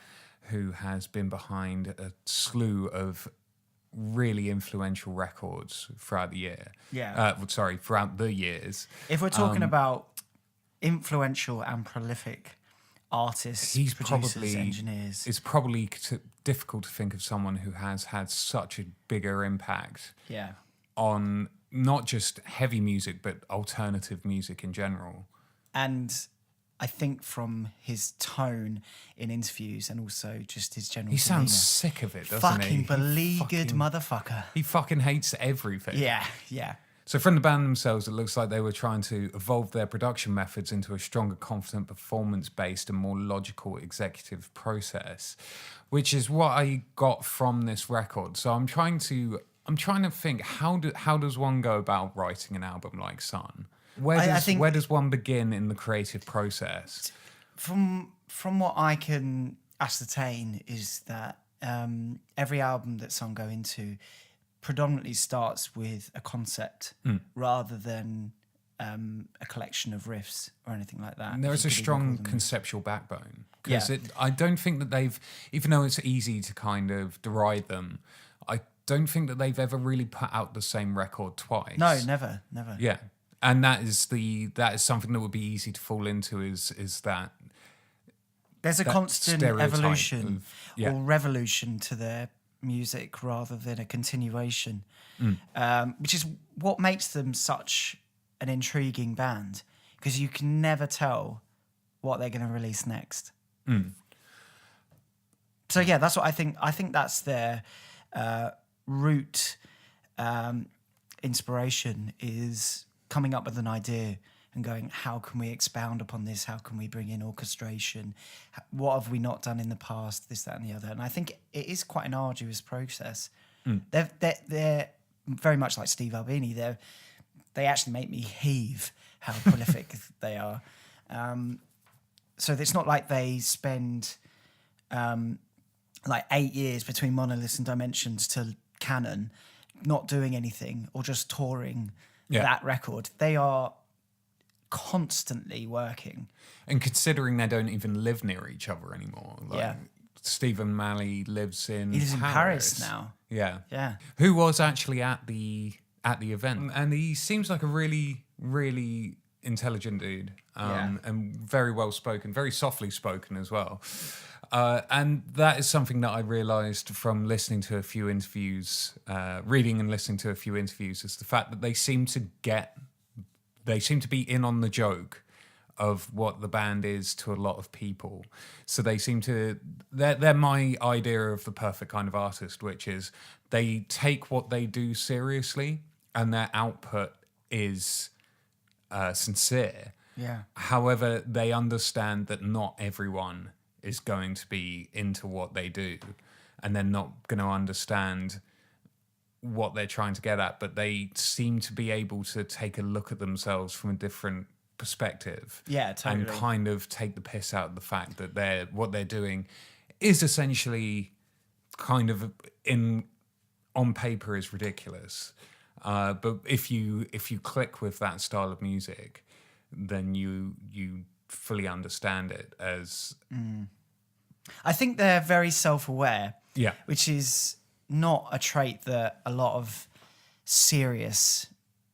who has been behind a slew of really influential records throughout the year. Yeah. Throughout the years. If we're talking about influential and prolific artists, producers, engineers. It's probably difficult to think of someone who has had such a bigger impact on not just heavy music, but alternative music in general. And I think from his tone in interviews and also just his general He sounds demeanor, sick of it, doesn't he? Fucking beleaguered motherfucker. He fucking hates everything. Yeah, yeah. So from the band themselves, it looks like they were trying to evolve their production methods into a stronger, confident, performance-based and more logical executive process, which is what I got from this record. So I'm trying to think, how does one go about writing an album like Sunn? Where does one begin in the creative process? From what I can ascertain is that every album that Sunn go into predominantly starts with a concept rather than a collection of riffs or anything like that. And there is a strong conceptual backbone. Because I don't think that they've, even though it's easy to kind of deride them, I don't think that they've ever really put out the same record twice. No, never. Yeah. And that is something that would be easy to fall into is that there's a constant evolution of, or revolution to their music rather than a continuation, which is what makes them such an intriguing band, because you can never tell what they're going to release next. So yeah, that's what I think. I think that's their root inspiration, is coming up with an idea and going, how can we expound upon this? How can we bring in orchestration? What have we not done in the past? This, that, and the other. And I think it is quite an arduous process. They're very much like Steve Albini. They actually make me heave how prolific they are. So it's not like they spend like 8 years between Monoliths and Dimensions to Canon, not doing anything or just touring that record. They are constantly working. And considering they don't even live near each other anymore. Stephen Malley lives in Paris now. Yeah. Who was actually at the event. And he seems like a really, really intelligent dude. And very well spoken, very softly spoken as well. And that is something that I realised from listening to a few interviews, reading and listening to a few interviews, is the fact that they seem to be in on the joke of what the band is to a lot of people. So they seem to, they're my idea of the perfect kind of artist, which is they take what they do seriously and their output is sincere. Yeah. However, they understand that not everyone is going to be into what they do, and they're not going to understand what they're trying to get at, but they seem to be able to take a look at themselves from a different perspective. Yeah, totally. And kind of take the piss out of the fact that what they're doing is essentially kind of on paper is ridiculous. But if you click with that style of music, then you fully understand it as... I think they're very self-aware, Yeah. which is not a trait that a lot of serious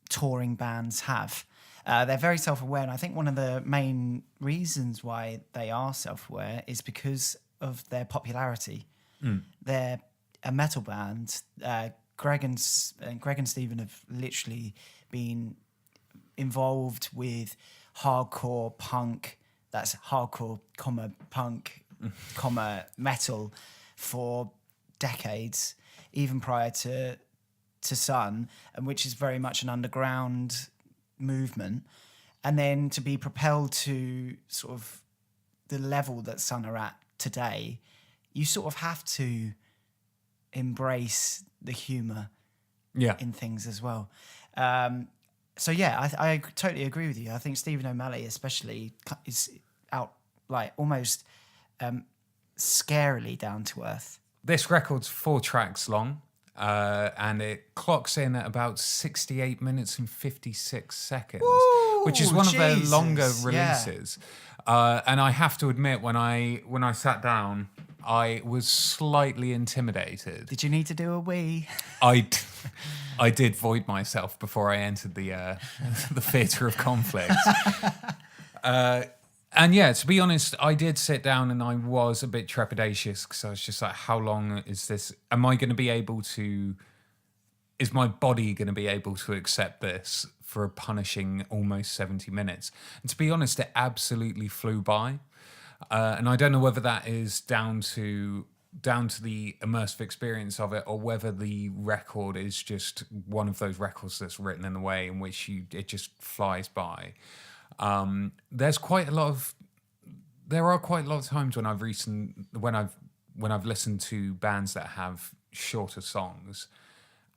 touring bands have. They're very self-aware, and I think one of the main reasons why they are self-aware is because of their popularity. They're a metal band. Greg and Stephen have literally been involved with hardcore punk. That's hardcore, punk, metal for decades, even prior to Sunn, and which is very much an underground movement. And then to be propelled to sort of the level that Sunn are at today, you sort of have to embrace the humour in things as well. So yeah, I totally agree with you. I think Stephen O'Malley especially is out like almost scarily down to earth. This record's 4 tracks long, and it clocks in at about 68 minutes and 56 seconds, which is one of their longer releases. Yeah. And I have to admit, when I sat down, I was slightly intimidated. Did you need to do a wee? I did void myself before I entered the theatre of conflict. And yeah, to be honest, I did sit down and I was a bit trepidatious because I was just like, how long is this? Am I going to be able to... Is my body going to be able to accept this for a punishing almost 70 minutes? And to be honest, it absolutely flew by. And I don't know whether that is down to the immersive experience of it, or whether the record is just one of those records that's written in a way in which it just flies by. There are quite a lot of times when I've listened to bands that have shorter songs,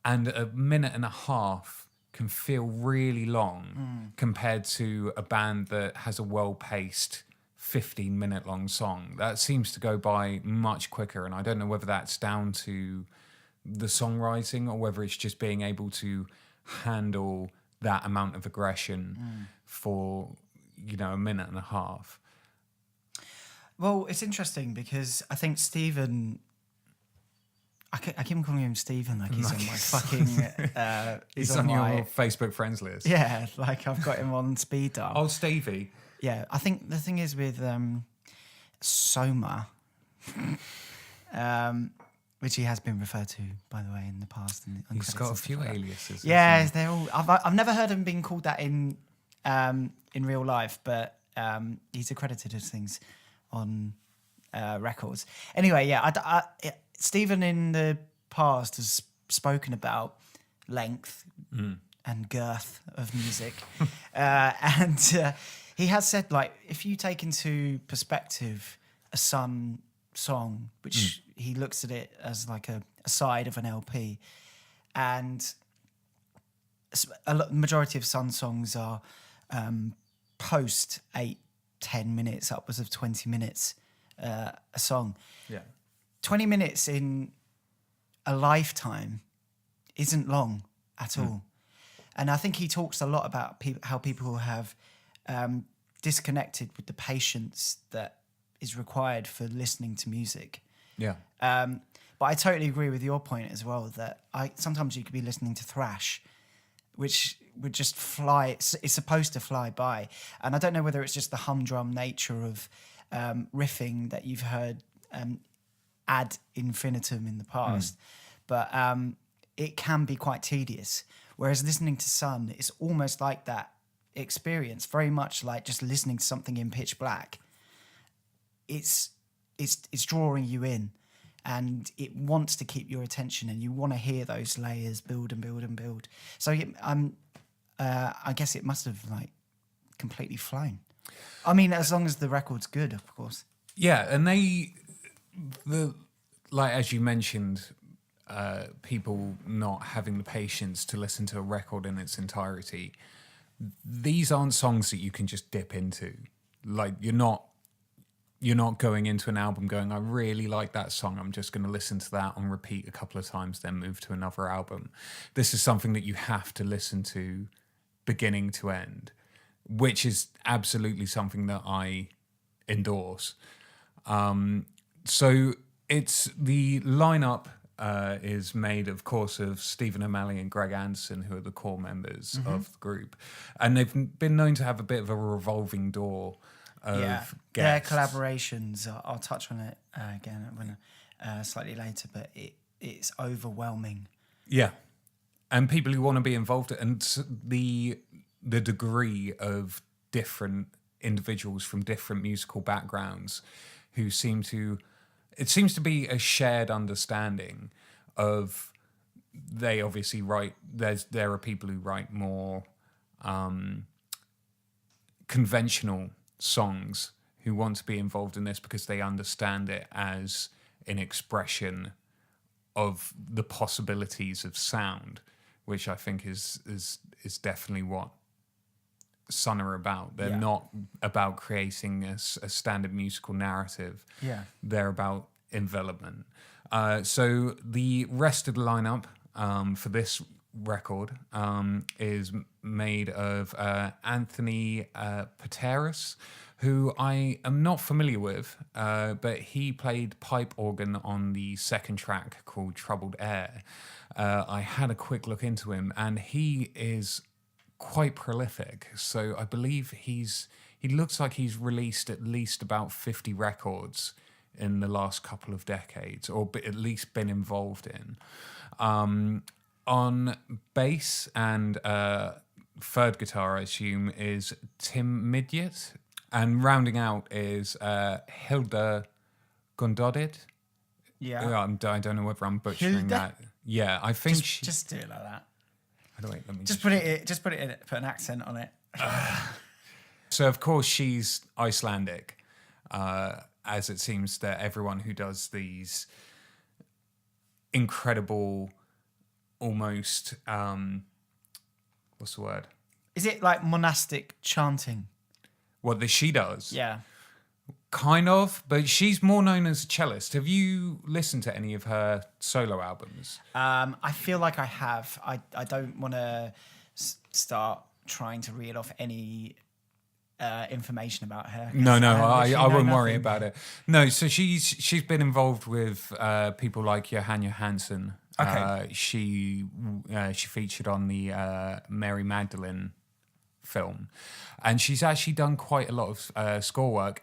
and a minute and a half can feel really long compared to a band that has a well-paced 15-minute long song. That seems to go by much quicker, and I don't know whether that's down to the songwriting or whether it's just being able to handle that amount of aggression for, a minute and a half. Well, it's interesting because I think Stephen... I keep calling him Stephen like he's on my fucking... he's on your Facebook friends list. Yeah, like I've got him on speed dial. Oh, Stevie. Yeah, I think the thing is with Soma, which he has been referred to, by the way, in the past. He's got a few aliases. Yeah, they're all... I've never heard him being called that in real life, but he's accredited as things on records. Anyway, yeah, Stephen in the past has spoken about length and girth of music, and he has said, like, if you take into perspective a Sunn song, which he looks at it as like a side of an LP, and the majority of Sunn songs are post 8-10 minutes, upwards of 20 minutes a song. Yeah. 20 minutes in a lifetime isn't long at all. And I think he talks a lot about how people have disconnected with the patience that is required for listening to music. Yeah. But I totally agree with your point as well, that sometimes you could be listening to thrash, which would just fly. It's supposed to fly by. And I don't know whether it's just the humdrum nature of riffing that you've heard ad infinitum in the past, but it can be quite tedious. Whereas listening to Sunn, it's almost like that experience, very much like just listening to something in pitch black. It's drawing you in, and it wants to keep your attention, and you want to hear those layers build and build and build. So I guess it must have like completely flown. I mean, as long as the record's good, of course. Yeah, and like as you mentioned, people not having the patience to listen to a record in its entirety, these aren't songs that you can just dip into. Like, you're not going into an album going, I really like that song, I'm just going to listen to that on repeat a couple of times, then move to another album. This is something that you have to listen to beginning to end, which is absolutely something that I endorse. So it's the lineup is made, of course, of Stephen O'Malley and Greg Anderson, who are the core members of the group. And they've been known to have a bit of a revolving door of guests. Their collaborations, I'll touch on it again when slightly later, but it's overwhelming. Yeah. And people who want to be involved, and the degree of different individuals from different musical backgrounds who seems to be a shared understanding of, they obviously write, there are people who write more conventional songs who want to be involved in this because they understand it as an expression of the possibilities of sound, which I think is definitely what Sunn are about. They're not about creating a standard musical narrative. Yeah. They're about envelopment. So the rest of the lineup for this record is made of Anthony Pateras, who I am not familiar with, but he played pipe organ on the second track called Troubled Air. I had a quick look into him, and he is quite prolific. So I believe he looks like he's released at least about 50 records in the last couple of decades, or at least been involved in. On bass and third guitar, I assume, is Tim Midget, and rounding out is Hilda Gondodid. Yeah. I don't know whether I'm butchering Hilda? that. Yeah, I think just do it like that. Wait, let me Put it in, put an accent on it. So of course she's Icelandic, as it seems that everyone who does these incredible, almost what's the word? Is it like monastic chanting? What she does? Yeah. Kind of, but she's more known as a cellist. Have you listened to any of her solo albums? I feel like I have. I don't want to start trying to reel off any information about her. No, I wouldn't worry about it. No, so she's been involved with people like Johann Johansson. Okay. She featured on the Mary Magdalene film, and she's actually done quite a lot of score work.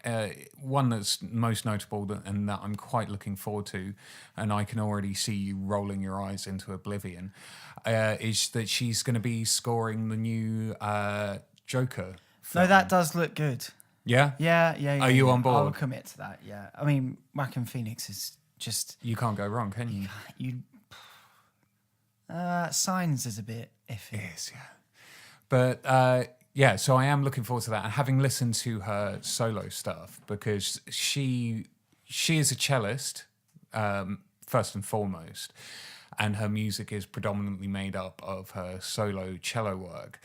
One that's most notable and that I'm quite looking forward to, and I can already see you rolling your eyes into oblivion, is that she's going to be scoring the new Joker film. No, that does look good. Yeah? Yeah. Are you on board? I'll commit to that, yeah. I mean, Joaquin Phoenix is just... You can't go wrong, can you? Signs is a bit iffy. It is, yeah. But yeah, so I am looking forward to that, and having listened to her solo stuff, because she is a cellist first and foremost, and her music is predominantly made up of her solo cello work.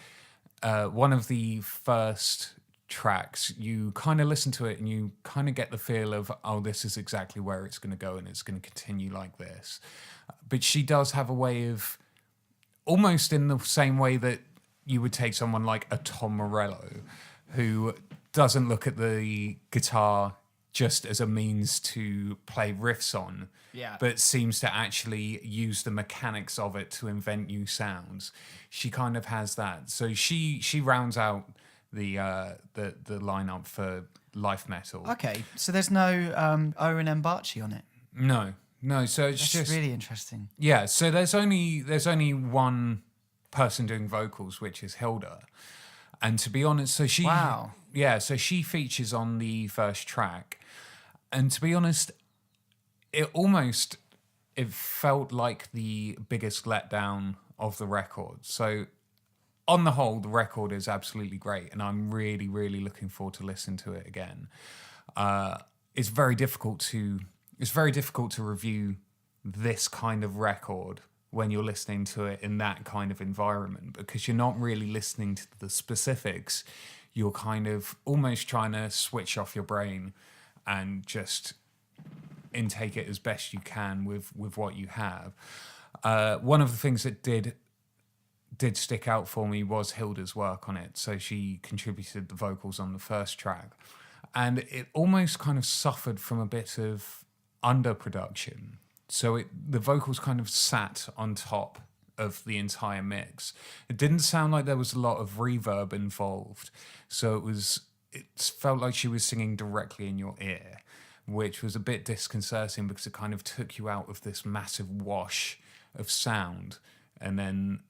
One of the first tracks, you kind of listen to it and you kind of get the feel of, oh, this is exactly where it's going to go and it's going to continue like this. But she does have a way of, almost in the same way that you would take someone like a Tom Morello, who doesn't look at the guitar just as a means to play riffs on, but seems to actually use the mechanics of it to invent new sounds. She kind of has that. So she rounds out the lineup for life metal. Okay, so there's no Owen M. Barchi on it? No. So it's That's really interesting. Yeah, so there's only one person doing vocals, which is Hilda. And to be honest, so she she features on the first track. And to be honest, it felt like the biggest letdown of the record. So on the whole, the record is absolutely great, and I'm really, really looking forward to listen to it again. It's very difficult to review this kind of record when you're listening to it in that kind of environment, because you're not really listening to the specifics. You're kind of almost trying to switch off your brain and just intake it as best you can with what you have. One of the things that did stick out for me was Hilda's work on it. So she contributed the vocals on the first track, and it almost kind of suffered from a bit of underproduction. So the vocals kind of sat on top of the entire mix. It didn't sound like there was a lot of reverb involved. So it felt like she was singing directly in your ear, which was a bit disconcerting because it kind of took you out of this massive wash of sound and then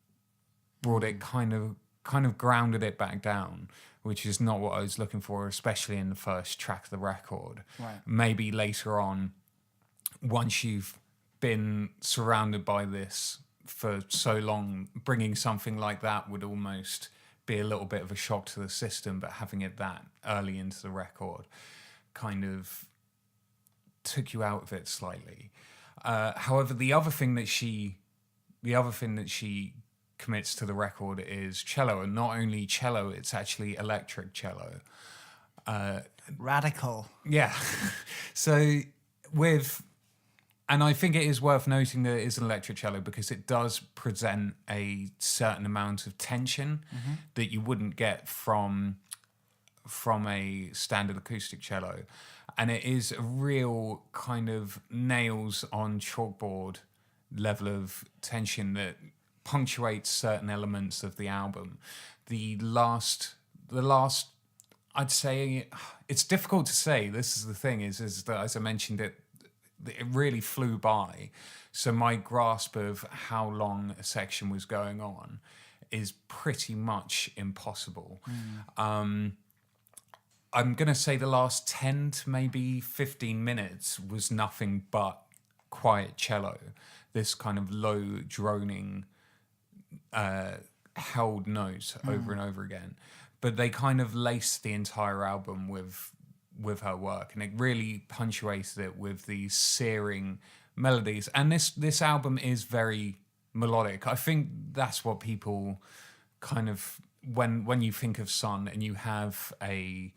brought it kind of grounded it back down, which is not what I was looking for, especially in the first track of the record. Right. Maybe later on, once you've been surrounded by this for so long, bringing something like that would almost be a little bit of a shock to the system, but having it that early into the record kind of took you out of it slightly. However, the other thing that she commits to the record is cello, and not only cello, it's actually electric cello. Radical. Yeah. So and I think it is worth noting that it is an electric cello because it does present a certain amount of tension that you wouldn't get from a standard acoustic cello. And it is a real kind of nails on chalkboard level of tension that punctuates certain elements of the album. The last, I'd say, it's difficult to say. This is the thing, is that, as I mentioned, it really flew by. So my grasp of how long a section was going on is pretty much impossible. I'm going to say the last 10 to maybe 15 minutes was nothing but quiet cello. This kind of low droning held note over and over again. But they kind of laced the entire album with her work, and it really punctuated it with these searing melodies. And this album is very melodic. I think that's what people kind of, when you think of Sunn and you have a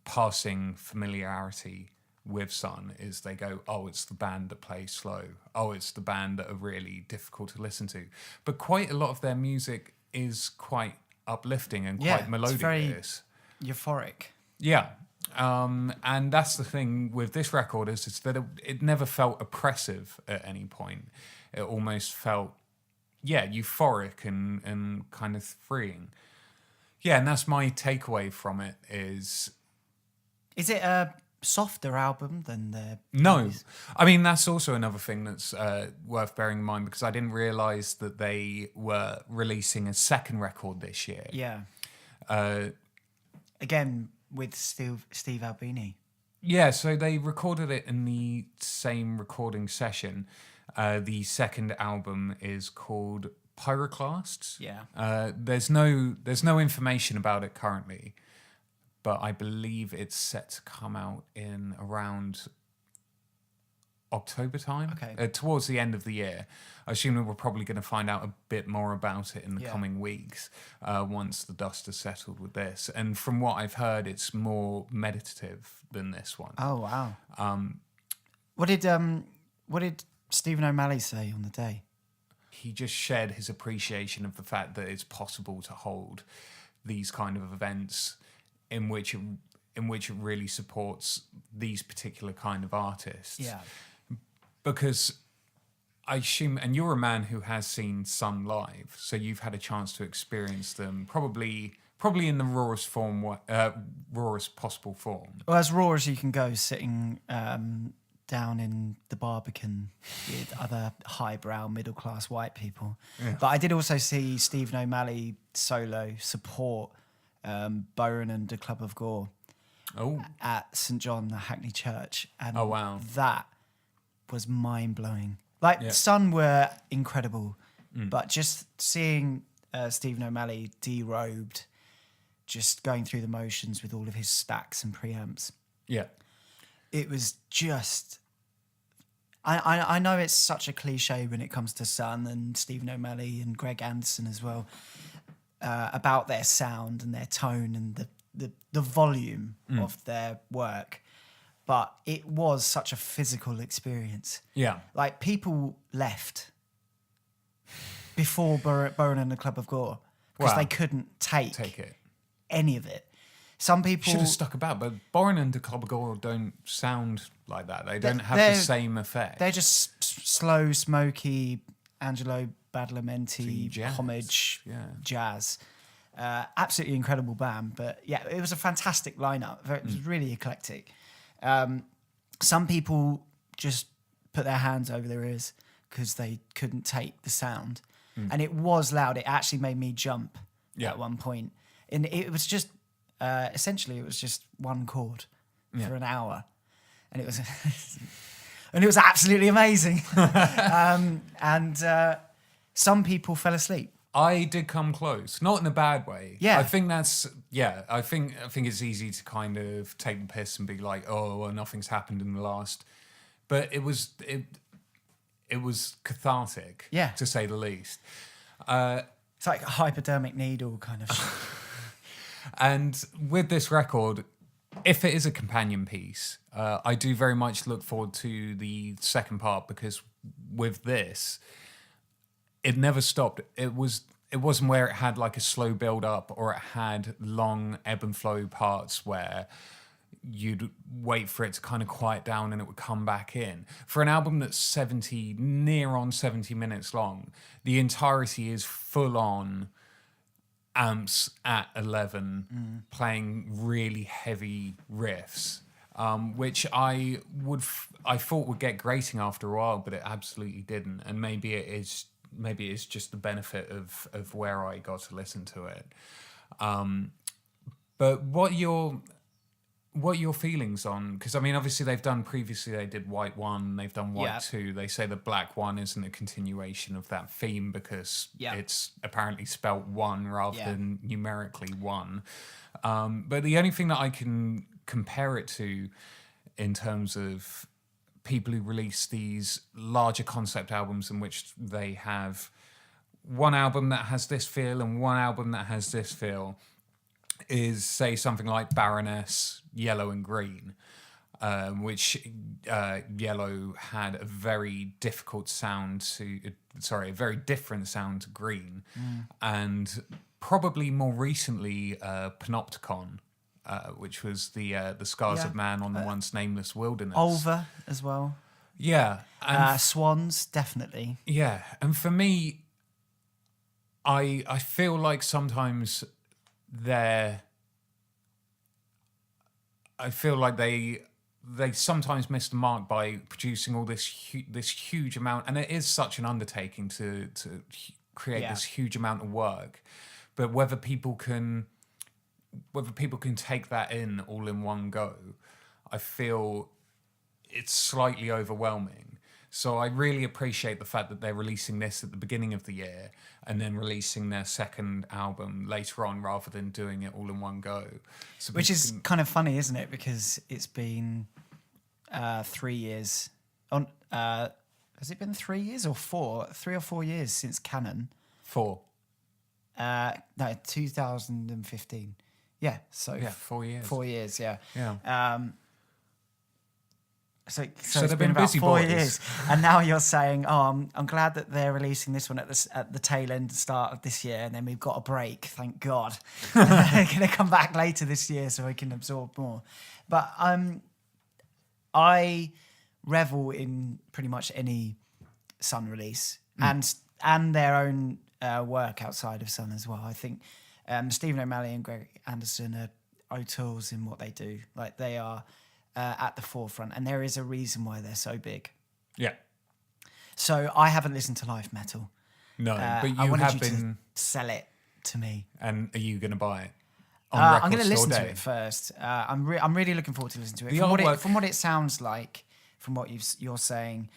passing familiarity with Sunn, is they go, oh, it's the band that plays slow. Oh, it's the band that are really difficult to listen to. But quite a lot of their music is quite uplifting and quite melodious. It's very euphoric. Yeah. And that's the thing with this record is that it never felt oppressive at any point. It almost felt, euphoric and kind of freeing. Yeah, and that's my takeaway from it is... Is it a softer album than their... No. I mean, that's also another thing that's worth bearing in mind, because I didn't realise that they were releasing a second record this year. Yeah. Again, with Steve Albini. Yeah, so they recorded it in the same recording session. The second album is called Pyroclasts. Yeah. There's no information about it currently, but I believe it's set to come out in around October time. Okay. Towards the end of the year. I assume that we're probably going to find out a bit more about it in the coming weeks once the dust has settled with this. And from what I've heard, it's more meditative than this one. Oh, wow. What did Stephen O'Malley say on the day? He just shared his appreciation of the fact that it's possible to hold these kind of events in which it really supports these particular kind of artists. Yeah. Because I assume, and you're a man who has seen Sunn live, so you've had a chance to experience them probably in the rawest form, rawest possible form. Well, as raw as you can go, sitting down in the Barbican with other highbrow, middle-class white people. Yeah. But I did also see Stephen O'Malley solo support Bowen and the Club of Gore at St John, the Hackney Church. And that was mind-blowing. Sunn were incredible, but just seeing Stephen O'Malley derobed, just going through the motions with all of his stacks and preamps. Yeah. It was just I know it's such a cliche when it comes to Sunn and Stephen O'Malley and Greg Anderson as well, about their sound and their tone and the volume of their work. But it was such a physical experience. Yeah. Like, people left before Bowen and the Club of Gore because they couldn't take it. any of it. Some people should have stuck about, but Bowen and the Club of Gore don't sound like that. They don't have the same effect. They're just slow, smoky, Angelo Badalamenti, jazz. homage, Yeah. jazz. Absolutely incredible band. But yeah, it was a fantastic lineup. It was really eclectic. Some people just put their hands over their ears because they couldn't take the sound. And it was loud. It actually made me jump at one point. And it was just, essentially, it was just one chord for an hour. And it was and it was absolutely amazing. Some people fell asleep. I did come close, not in a bad way. Yeah. I think that's, I think it's easy to kind of take the piss and be like, oh, well, nothing's happened in the last. But it was cathartic, to say the least. It's like a hypodermic needle kind of shit. And with this record, if it is a companion piece, I do very much look forward to the second part, because with this, it never stopped. It wasn't where it had like a slow build up, or it had long ebb and flow parts where you'd wait for it to kind of quiet down and it would come back in. For an album that's near on 70 minutes long, the entirety is full on amps at 11 playing really heavy riffs, which I thought would get grating after a while, but it absolutely didn't. And maybe it's just the benefit of where I got to listen to it. But what are your feelings on? Because I mean, obviously they did White 1, they've done White 2. They say the Black 1 isn't a continuation of that theme because it's apparently spelt one rather than numerically one. But the only thing that I can compare it to in terms of people who release these larger concept albums in which they have one album that has this feel and one album that has this feel is, say, something like Baroness, Yellow and Green, which Yellow had a very different sound to Green, and probably more recently Panopticon, which was the Scars of Man on the Once Nameless Wilderness. Ulva as well. Yeah. And Swans, definitely. Yeah. And for me, I feel like sometimes they sometimes miss the mark by producing all this huge amount, and it is such an undertaking to create this huge amount of work. But whether people can take that in all in one go, I feel it's slightly overwhelming. So I really appreciate the fact that they're releasing this at the beginning of the year and then releasing their second album later on, rather than doing it all in one go. So which is kind of funny, isn't it? Because it's been 3 years. Has it been 3 years or 4? 3 or 4 years since Canon. 4. No, 2015. Yeah, so 4 years. 4 years, yeah. Yeah. So they've it's been been about busy 4 boys. years, and now you're saying, "Oh, I'm glad that they're releasing this one at the tail end, start of this year, and then we've got a break. Thank God, they're going to come back later this year so we can absorb more." But I revel in pretty much any Sunn release and their own work outside of Sunn as well. I think Stephen O'Malley and Greg Anderson are auteurs in what they do. Like, they are at the forefront, and there is a reason why they're so big. Yeah. So I haven't listened to live metal. No, but I wanted have you been. to sell it to me. And are you going to buy it? On I'm going to Record Store listen to Day? it first. I'm really looking forward to listening to it. The From what it sounds like, from what you're saying,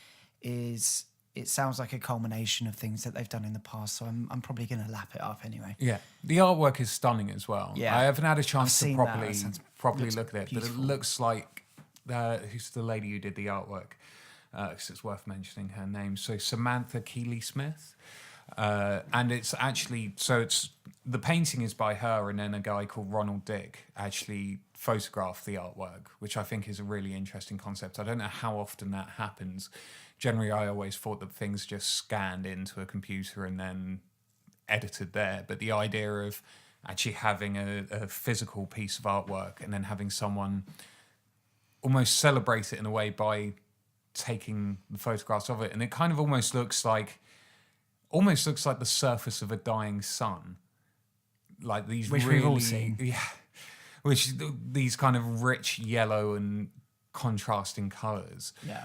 is it sounds like a culmination of things that they've done in the past. So I'm probably going to lap it up anyway. Yeah, the artwork is stunning as well. Yeah. I haven't had a chance to properly That look at it, beautiful. but it looks like who's the lady who did the artwork? because it's worth mentioning her name. So Samantha Keeley-Smith. And it's actually, it's the painting is by her, and then a guy called Ronald Dick actually photographed the artwork, which I think is a really interesting concept. I don't know how often that happens. Generally, I always thought that things just scanned into a computer and then edited there. But the idea of actually having a physical piece of artwork and then having someone almost celebrate it in a way by taking the photographs of it, and it kind of almost looks like the surface of a dying sun, like these which really, we've all seen. which these kind of rich yellow and contrasting colours. Yeah.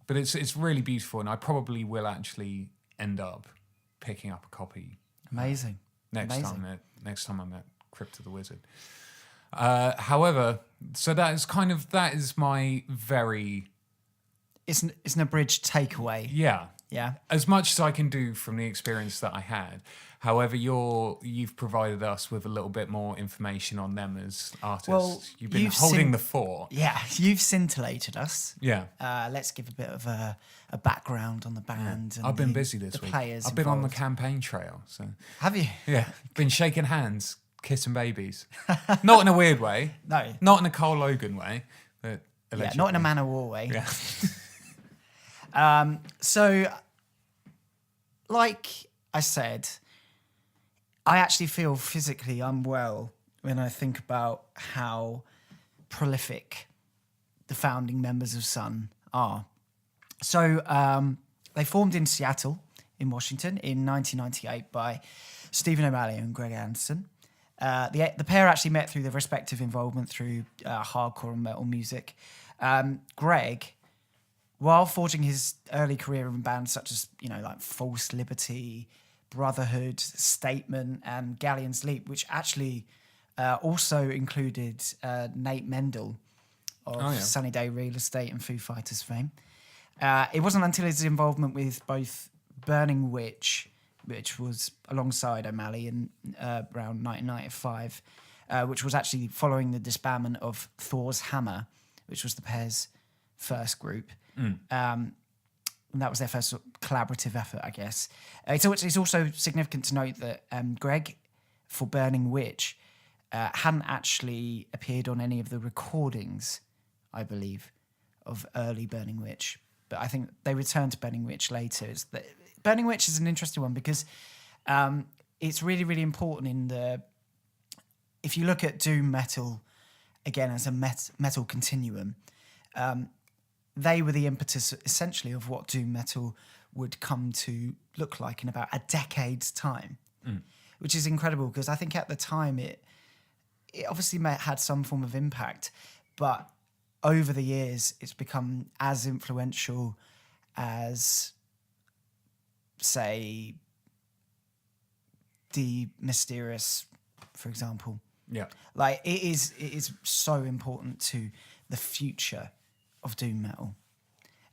But it's really beautiful, and I probably will actually end up picking up a copy. Amazing. Next time I'm at Crypt of the Wizard. However, so that is my very. It's an abridged takeaway. Yeah. Yeah. As much as I can do from the experience that I had. However, you've provided us with a little bit more information on them as artists. Well, you've been holding the fort. Yeah, you've scintillated us. Yeah. Let's give a bit of a background on the band. Yeah. And I've been busy this week. I've been on the campaign trail. So. Have you? Yeah. Been shaking hands, kissing babies. Not in a weird way. No. Not in a Cole Logan way. But yeah, not in a Man of War way. Yeah. So, like I said, I actually feel physically unwell when I think about how prolific the founding members of Sunn are. So, they formed in Seattle, in Washington, in 1998 by Stephen O'Malley and Greg Anderson. The pair actually met through their respective involvement through hardcore and metal music. Greg, while forging his early career in bands such as, like False Liberty, Brotherhood, Statement, and Galleon's Leap, which actually also included Nate Mendel of Sunny Day Real Estate and Foo Fighters fame. It wasn't until his involvement with both Burning Witch, which was alongside O'Malley in around 1995, which was actually following the disbandment of Thor's Hammer, which was the pair's first group. And that was their first sort of collaborative effort, I guess. It's also significant to note that Greg, for Burning Witch, hadn't actually appeared on any of the recordings, I believe, of early Burning Witch. But I think they returned to Burning Witch later. Burning Witch is an interesting one because it's really, really important if you look at doom metal, again, as a metal continuum, they were the impetus, essentially, of what doom metal would come to look like in about a decade's time, which is incredible because I think at the time it obviously had some form of impact, but over the years it's become as influential as, say, The Mysterious, for example. Yeah. Like it is so important to the future of doom metal.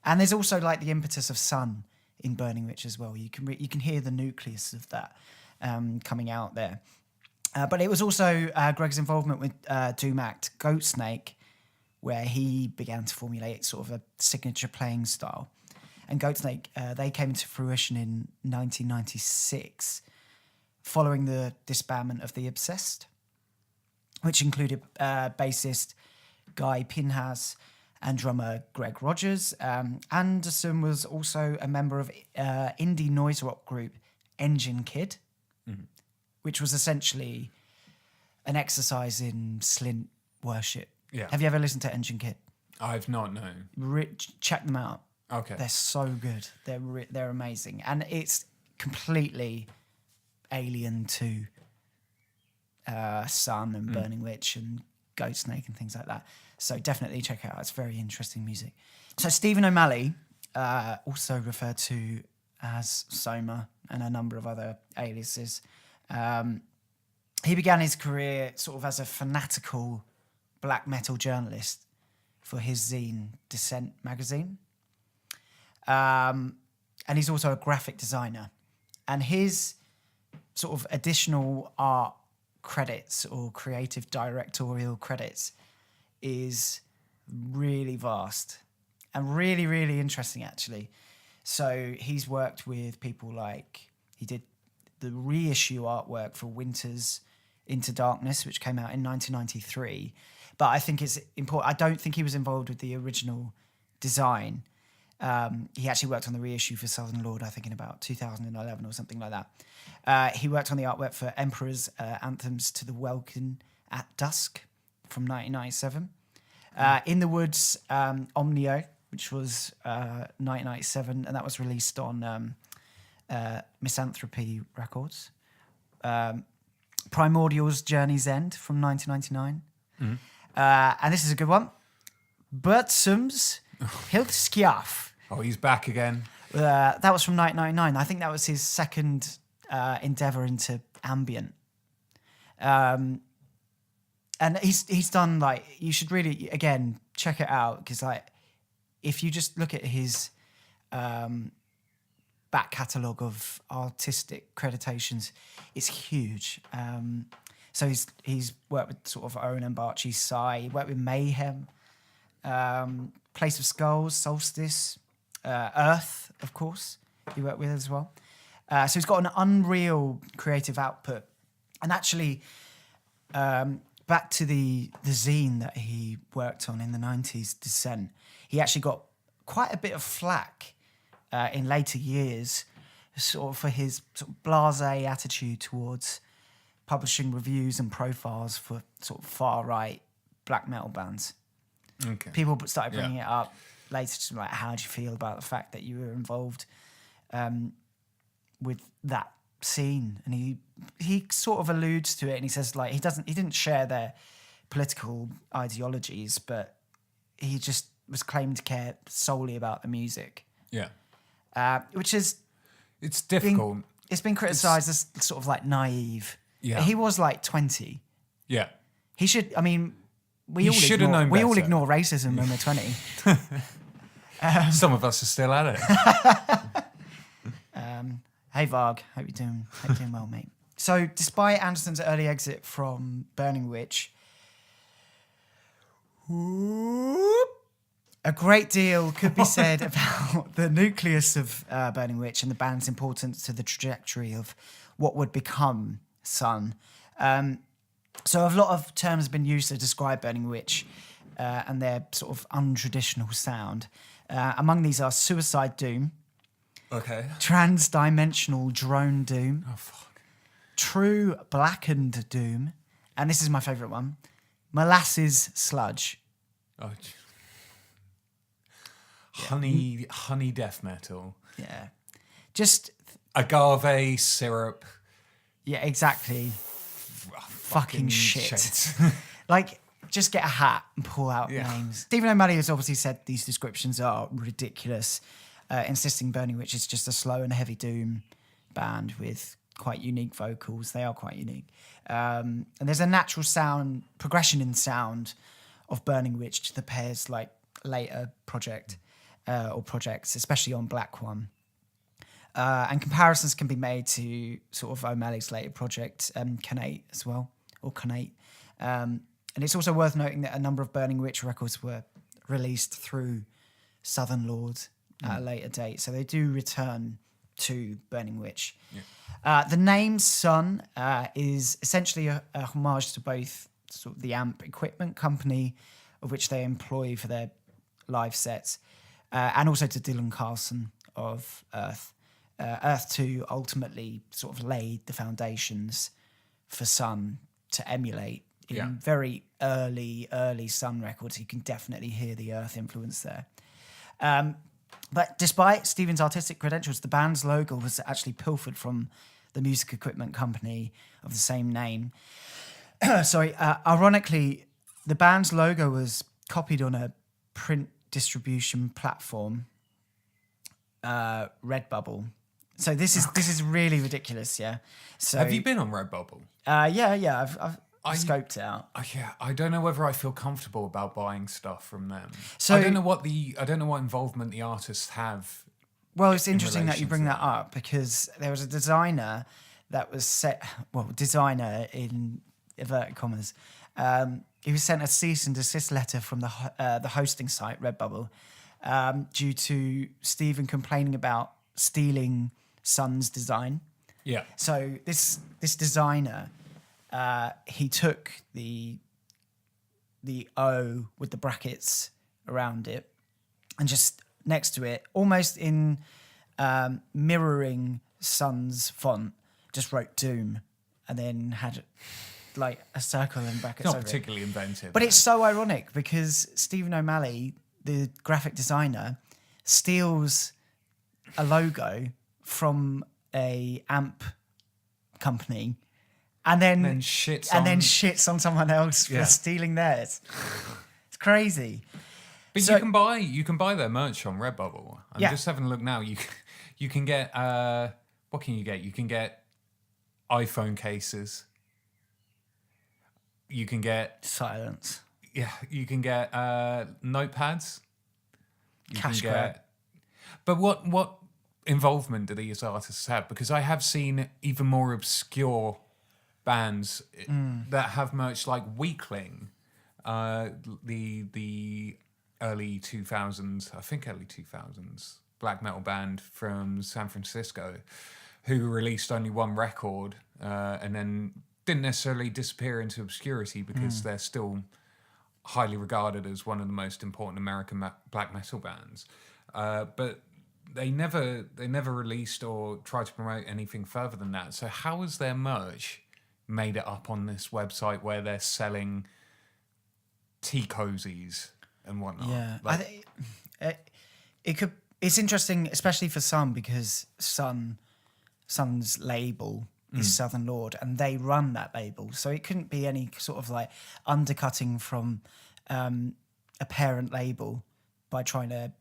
And there's also like the impetus of Sunn in Burning Witch as well. You can hear the nucleus of that coming out there. But it was also Greg's involvement with doom act Goatsnake, where he began to formulate sort of a signature playing style. And Goatsnake, they came into fruition in 1996, following the disbandment of the Obsessed, which included bassist Guy Pinhas and drummer Greg Rogers. Anderson was also a member of indie noise rock group Engine Kid, which was essentially an exercise in Slint worship. Yeah. Have you ever listened to Engine Kid? I've not, no. Check them out. Okay. They're so good. They're amazing. And it's completely alien to Sunn and Burning Witch and Goatsnake and things like that. So definitely check it out. It's very interesting music. So Stephen O'Malley, also referred to as Soma and a number of other aliases, he began his career sort of as a fanatical black metal journalist for his zine Descent magazine. And he's also a graphic designer. And his sort of additional art credits or creative directorial credits is really vast. and really, really interesting, actually. So he's worked with people like, he did the reissue artwork for Winter's Into Darkness, which came out in 1993. But I think it's important. I don't think he was involved with the original design. He actually worked on the reissue for Southern Lord, I think in about 2011 or something like that. He worked on the artwork for Emperor's Anthems to the Welkin at Dusk from 1997. In the Woods, Omnio, which was 1997, and that was released on Misanthropy Records. Primordial's Journey's End from 1999. And this is a good one. Bertsum's Hilfskjaff. Oh, he's back again. That was from 1999. I think that was his second endeavour into ambient. And he's done, like, you should really, again, check it out, because, like, if you just look at his back catalogue of artistic creditations, it's huge. So he's worked with sort of Owen and Barchi Sai. He worked with Mayhem, Place of Skulls, Solstice, Earth, of course, he worked with as well. So he's got an unreal creative output. And actually, back to the zine that he worked on in the 90s, Descent, he actually got quite a bit of flack in later years, sort of for his sort of blasé attitude towards publishing reviews and profiles for sort of far-right black metal bands. Okay. People started bringing it up later, just like, how do you feel about the fact that you were involved with that scene? And he sort of alludes to it, and he says, like, he didn't share their political ideologies, but he just was claimed to care solely about the music. Yeah. Which is... It's difficult. It's been criticised as sort of like naive. Yeah. He was like 20. Yeah. He should... I mean... We He all should have known We all better. ignore racism when we're 20. Some of us are still at it. Hey Varg, hope you're doing well, mate. So, despite Anderson's early exit from Burning Witch, a great deal could be said about the nucleus of Burning Witch and the band's importance to the trajectory of what would become Sunn. So a lot of terms have been used to describe Burning Witch and their sort of untraditional sound. Among these are Suicide Doom, Okay. Trans-dimensional Drone Doom, Oh, fuck. True Blackened Doom, and this is my favourite one, Molasses Sludge. Oh, honey death metal. Yeah. Just, Agave syrup. yeah, exactly. Fucking shit. Like, just get a hat and pull out names. Stephen O'Malley has obviously said these descriptions are ridiculous, insisting Burning Witch is just a slow and heavy doom band with quite unique vocals. They are quite unique. And there's a natural sound, progression in sound of Burning Witch to the pair's like later project or projects, especially on Black One. And comparisons can be made to sort of O'Malley's later project, Canate as well, or Canate. And it's also worth noting that a number of Burning Witch records were released through Southern Lord at a later date. So they do return to Burning Witch. Yeah. The name Sunn is essentially a homage to both sort of the amp equipment company of which they employ for their live sets, and also to Dylan Carlson of Earth. Earth 2 ultimately sort of laid the foundations for Sunn to emulate in very early Sunn records. You can definitely hear the Earth influence there. But despite Stephen's artistic credentials, the band's logo was actually pilfered from the music equipment company of the same name. Ironically, the band's logo was copied on a print distribution platform, Redbubble. So this is really ridiculous, yeah. So Have you been on Redbubble? Yeah. I've scoped it out. I don't know whether I feel comfortable about buying stuff from them. So I don't know what involvement the artists have. Well, it's interesting that you relation bring to that up, because there was a designer that was designer in inverted commas. He was sent a cease and desist letter from the hosting site Redbubble, due to Stephen complaining about stealing Sunn's design. Yeah. So this designer, he took the O with the brackets around it, and just next to it, almost in mirroring Sunn's font, just wrote Doom, and then had like a circle and brackets Not over particularly inventive. But it's so ironic because Stephen O'Malley, the graphic designer, steals a logo from a amp company and then shits on someone else for stealing theirs. It's crazy. But you can buy their merch on Redbubble. I'm just having a look now. You can get what can you get? You can get iPhone cases. You can get silence. Yeah, you can get notepads. Cash grab. But what involvement do these artists have? Because I have seen even more obscure bands that have merch like Weakling, the early 2000s, I think early 2000s, black metal band from San Francisco, who released only one record and then didn't necessarily disappear into obscurity because they're still highly regarded as one of the most important American black metal bands. But they never released or tried to promote anything further than that. So how has their merch made it up on this website where they're selling tea cozies and whatnot? Yeah, I think it could. It's interesting, especially for Sunn, because Sunn's label is Southern Lord, and they run that label, so it couldn't be any sort of like undercutting from a parent label by trying to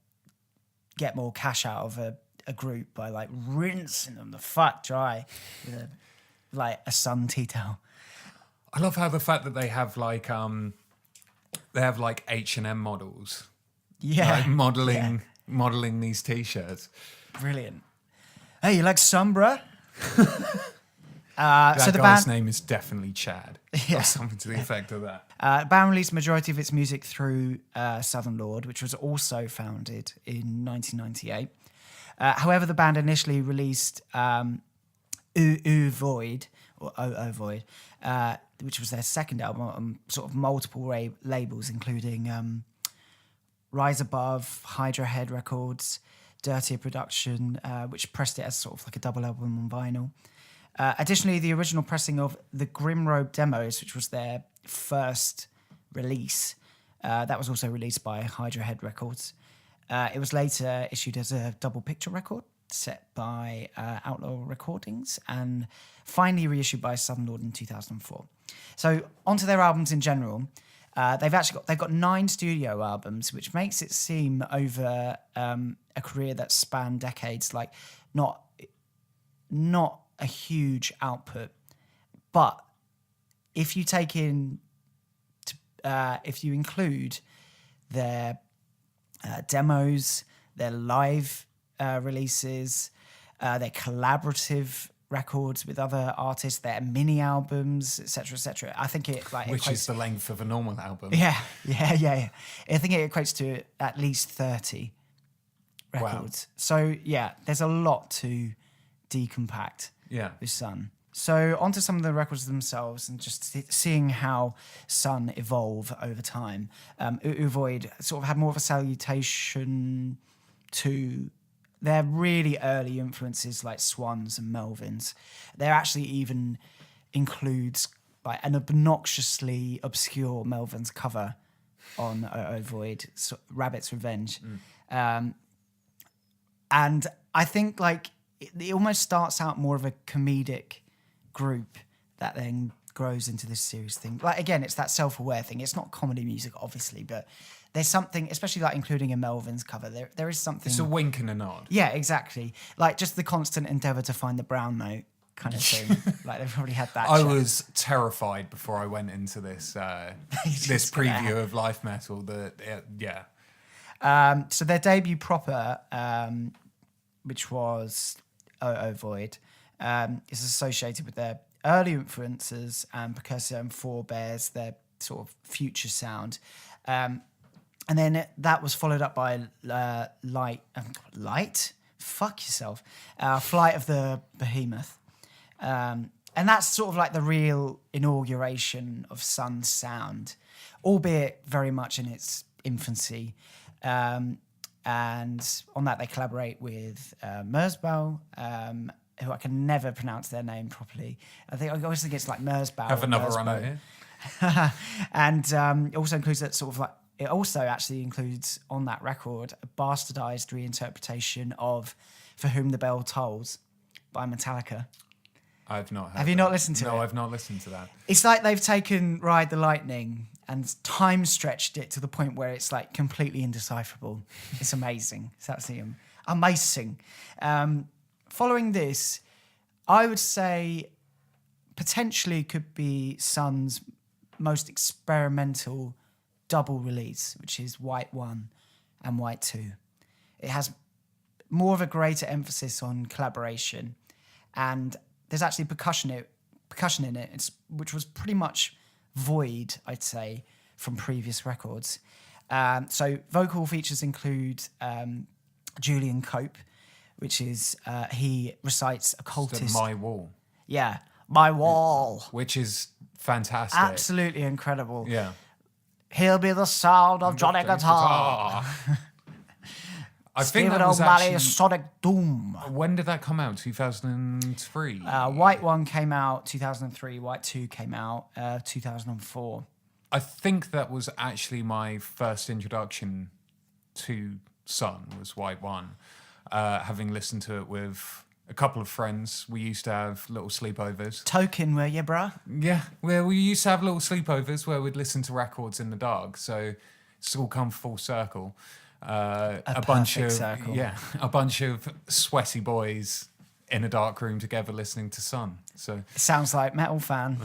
get more cash out of a group by like rinsing them the fuck dry with a Sunn tea towel. I love how the fact that they have like H&M models, like modeling these t-shirts. Brilliant. Hey, you like Sunn, bruh? So the guy's name is definitely Chad, or something to the effect of that. The band released the majority of its music through Southern Lord, which was also founded in 1998. However, the band initially released O Void, or O Void, which was their second album on sort of multiple labels, including Rise Above, Hydra Head Records, Dirtier Production, which pressed it as sort of like a double album on vinyl. Additionally, the original pressing of the Grimrobe Demos, which was their first release, that was also released by Hydra Head Records. It was later issued as a double picture record set by Outlaw Recordings and finally reissued by Southern Lord in 2004. So onto their albums in general. They've got 9 studio albums, which makes it seem over a career that spanned decades, like not a huge output. But if you take in, if you include their demos, their live releases, their collaborative records with other artists, their mini albums, etc., I think it which is the length of a normal album. Yeah. I think it equates to at least 30 records. Wow. So yeah, there's a lot to decompact with Sunn. So onto some of the records themselves and just seeing how Sunn evolve over time. O Void sort of had more of a salutation to their really early influences like Swans and Melvins. There actually even includes like an obnoxiously obscure Melvins cover on O Void, Rabbit's Revenge. And I think like it almost starts out more of a comedic group that then grows into this serious thing. Like again, it's that self-aware thing. It's not comedy music, obviously, but there's something, especially like including a Melvins cover. There is something. It's a wink and a nod. Yeah, exactly. Like just the constant endeavour to find the brown note kind of thing. Like they've already had that. I was terrified before I went into this this preview of Life Metal. So their debut proper, which was O Void, is associated with their early influences and precursor and forebears, their sort of future sound. And then that was followed up by Light? Fuck yourself. Flight of the Behemoth. And that's sort of like the real inauguration of Sunn's sound, albeit very much in its infancy. And on that, they collaborate with Merzbow, who I can never pronounce their name properly. I always think it's like Merzbow. Have another run at it. And it also includes that sort of like, it also actually includes on that record a bastardized reinterpretation of For Whom the Bell Tolls by Metallica. I've not heard Have you not listened to it? No, I've not listened to that. It's like they've taken Ride the Lightning and time stretched it to the point where it's like completely indecipherable. It's amazing. It's absolutely amazing. Following this, I would say potentially could be Sunn's most experimental double release, which is White 1 and White 2. It has more of a greater emphasis on collaboration, and there's actually percussion in it, which was pretty much void, I'd say, from previous records. So vocal features include Julian Cope, which is he recites occultist. So My Wall. Yeah, My Wall. Which is fantastic. Absolutely incredible. Yeah. He'll be the sound of Johnny Guitar. I think Stephen that was O'Malley, actually... Sonic Doom. When did that come out? 2003? White 1 came out 2003. White 2 came out 2004. I think that was actually my first introduction to Sunn, was White 1. Having listened to it with a couple of friends. We used to have little sleepovers. Token, were you, bruh? Yeah, well, we used to have little sleepovers where we'd listen to records in the dark. So it's all come full circle. A bunch of circle. Yeah, a bunch of sweaty boys in a dark room together listening to Sunn. So sounds like metal fan.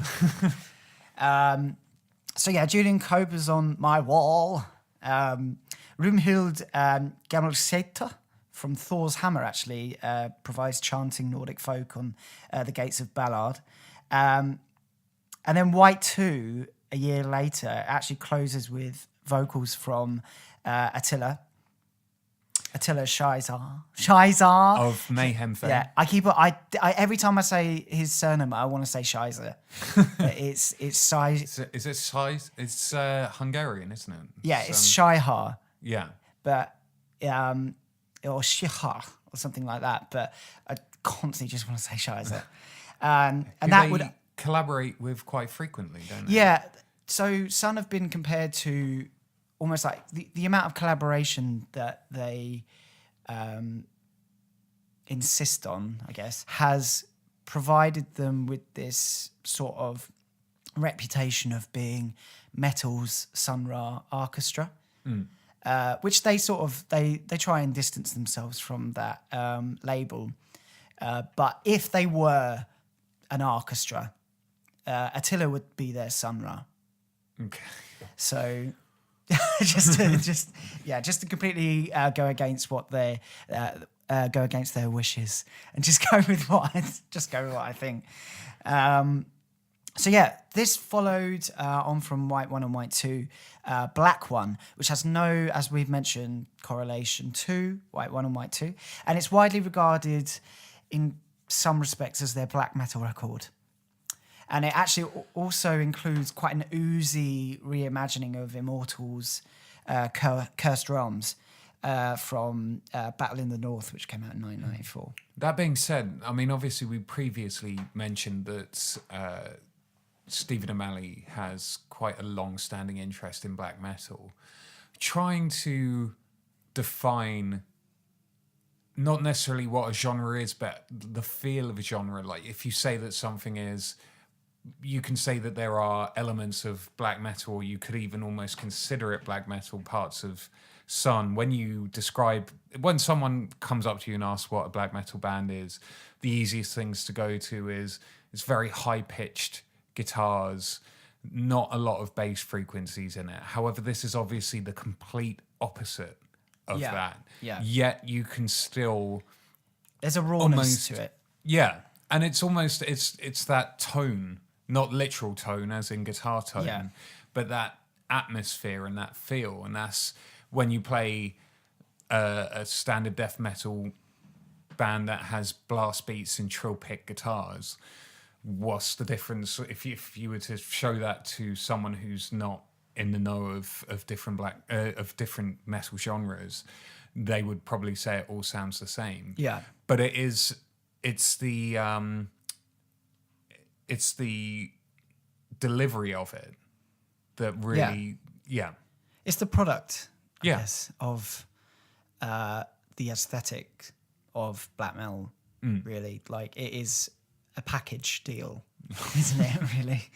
So yeah, Julian Cope is on My Wall. Rumhild Gammelseter from Thor's Hammer actually provides chanting Nordic folk on the Gates of Ballard. And then White 2, a year later, actually closes with vocals from Attila Scheisser. Of Mayhem fame. Yeah, I every time I say his surname, I want to say Scheisser. It's Scheisser. Is it size? It's Hungarian, isn't it? Yeah, it's Scheihar. Yeah. But or Shihar or something like that. But I constantly just want to say Scheisser. And that would collaborate with quite frequently, don't they? Yeah. So Sunn have been compared to almost like the amount of collaboration that they insist on, I guess, has provided them with this sort of reputation of being metal's Sun Ra orchestra, which they sort of they try and distance themselves from that label. But if they were an orchestra, Attila would be their Sun Ra. Okay. So just to completely go against what they go against their wishes and just go with what I think. So yeah, this followed on from White 1 and White 2, Black 1, which has no, as we've mentioned, correlation to White 1 and White 2, and it's widely regarded in some respects as their black metal record. And it actually also includes quite an oozy reimagining of Immortals' Cursed Realms from Battle in the North, which came out in 1994. That being said, I mean, obviously we previously mentioned that Stephen O'Malley has quite a long-standing interest in black metal. Trying to define not necessarily what a genre is, but the feel of a genre. Like if you say that something is... You can say that there are elements of black metal, or you could even almost consider it black metal parts of Sunn. When someone comes up to you and asks what a black metal band is, the easiest things to go to is it's very high-pitched guitars, not a lot of bass frequencies in it. However, this is obviously the complete opposite of that. Yeah. Yet you can still... There's a rawness to it. Yeah. And it's almost, it's that tone, not literal tone as in guitar tone, but that atmosphere and that feel, and that's when you play a standard death metal band that has blast beats and trill pick guitars. What's the difference if you were to show that to someone who's not in the know of different metal genres? They would probably say it all sounds the same. Yeah, but it's the delivery of it that really it's the product, I Yeah. guess, of the aesthetic of black metal. Really, like it is a package deal, isn't it? Really.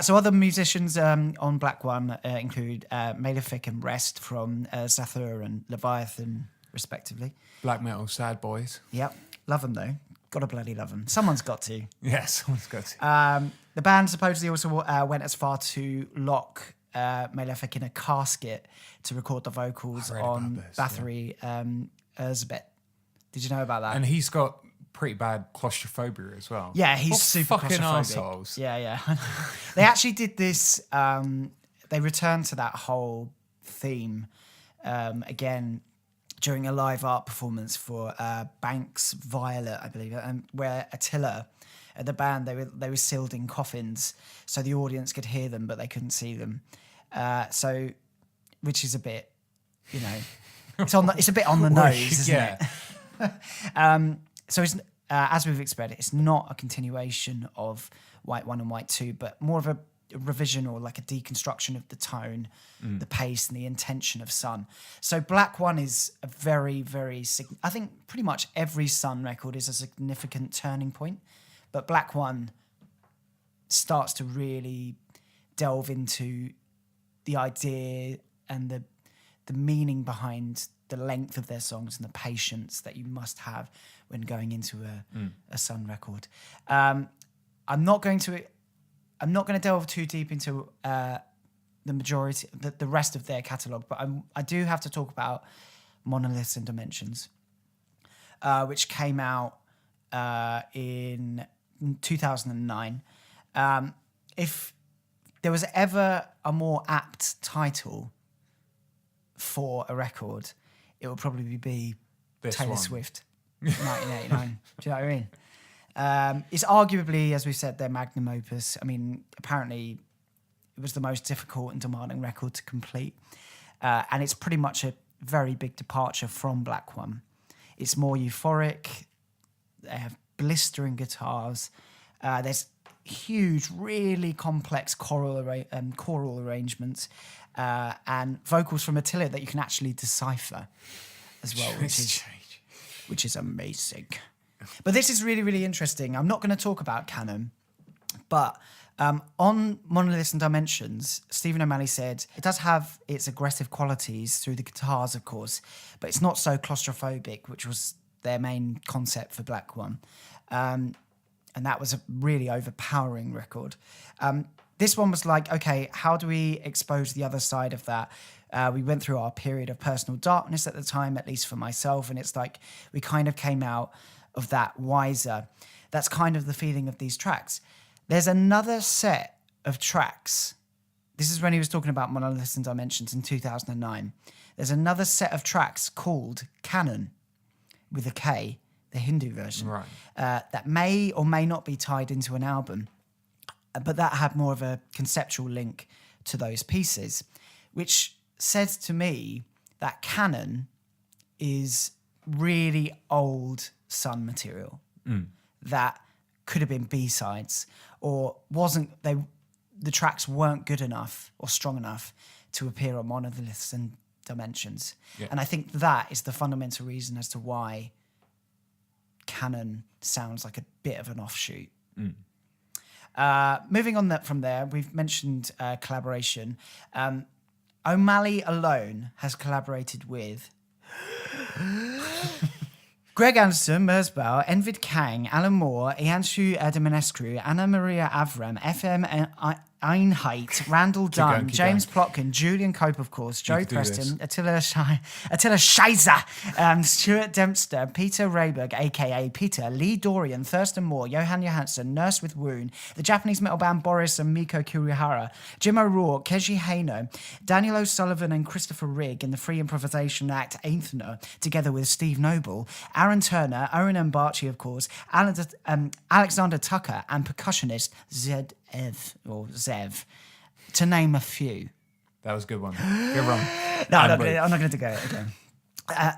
So other musicians on Black One include Malefic and Rest from Zathur and Leviathan, respectively. black metal sad boys. Yep, love them though. Gotta bloody love them. Someone's got to. Yes, someone's got to. The band supposedly also went as far to lock Malefic in a casket to record the vocals I read on about this, Bathory Erzsébet. Did you know about that? And he's got pretty bad claustrophobia as well. Yeah, he's What super fucking claustrophobic. assholes. Yeah. They actually did this. They returned to that whole theme again during a live art performance for Banks Violet, I believe, where Attila, the band, they were sealed in coffins, so the audience could hear them, but they couldn't see them. Which is a bit, it's a bit on the nose, isn't it? So it's, as we've explained, it's not a continuation of White 1 and White 2, but more of a revision or like a deconstruction of the tone, the pace and the intention of Sunn. So Black 1 is a very, very, I think pretty much every Sunn record is a significant turning point, but Black 1 starts to really delve into the idea and the meaning behind the length of their songs and the patience that you must have when going into a Sunn record. I'm not going to delve too deep into the majority, the rest of their catalogue, but I do have to talk about Monoliths and Dimensions, which came out in 2009. If there was ever a more apt title for a record, it would probably be This Taylor one. Swift, 1989. Do you know what I mean? It's arguably, as we said, their magnum opus. I mean, apparently it was the most difficult and demanding record to complete. And it's pretty much a very big departure from Black One. It's more euphoric. They have blistering guitars. There's huge, really complex choral arrangements and vocals from Attila that you can actually decipher as well, which is amazing. But this is really, really interesting. I'm not going to talk about canon, but on Monoliths and Dimensions, Stephen O'Malley said it does have its aggressive qualities through the guitars, of course, but it's not so claustrophobic, which was their main concept for Black One. And that was a really overpowering record. This one was like, okay, how do we expose the other side of that? We went through our period of personal darkness at the time, at least for myself, and it's like we kind of came out of that wiser. That's kind of the feeling of these tracks. There's another set of tracks. This is when he was talking about Monoliths and Dimensions in 2009. There's another set of tracks called Canon, with a K, the Hindu version, Right. that may or may not be tied into an album, but that had more of a conceptual link to those pieces, which says to me that Canon is really old Sunn material that could have been B-sides or the tracks weren't good enough or strong enough to appear on Monoliths and Dimensions. Yeah. And I think that is the fundamental reason as to why Canon sounds like a bit of an offshoot. Moving on from there, we've mentioned collaboration. O'Malley alone has collaborated with Greg Anderson, Merzbow, Envid Kang, Alan Moore, Ianshu Deminescu, Anna Maria Avram, FM Einheit, Randall Dunn, keep James going. Plotkin, Julian Cope, of course, Joe can do Preston, Attila Scheiser, Stuart Dempster, Peter Rayberg, a.k.a. Peter, Lee Dorian, Thurston Moore, Johan Johansson, Nurse with Wound, the Japanese metal band Boris and Miko Kurihara, Jim O'Rourke, Keiji Haino, Daniel O'Sullivan and Christopher Rigg in the free improvisation act Aethna, together with Steve Noble, Aaron Turner, Owen Mbarchi, of course, Alexander Tucker, and percussionist Zev, to name a few. That was a good one. Good one. No, I'm not going to go again.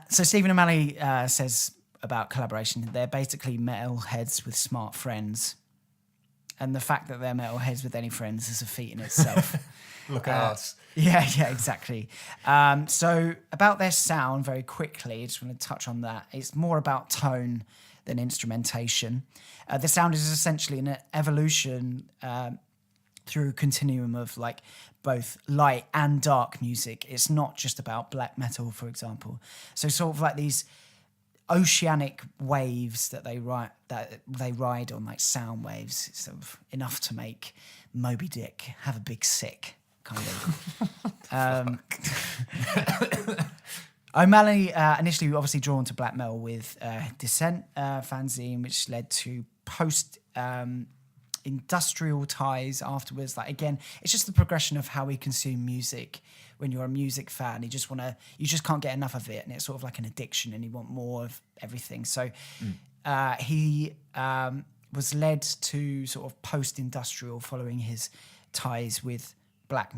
So Stephen O'Malley says about collaboration, they're basically metalheads with smart friends. And the fact that they're metalheads with any friends is a feat in itself. Look at us. Yeah, exactly. So about their sound, very quickly, I just want to touch on that. It's more about tone than instrumentation. The sound is essentially an evolution through a continuum of like both light and dark music. It's not just about black metal, for example. So sort of like these oceanic waves that they ride on, like sound waves. It's sort of enough to make Moby Dick have a big sick, kind of. O'Malley initially obviously drawn to black metal with Descent fanzine, which led to post industrial ties afterwards. Like again, it's just the progression of how we consume music. When you're a music fan, you just can't get enough of it, and it's sort of like an addiction, and you want more of everything. So he was led to sort of post-industrial following his ties with black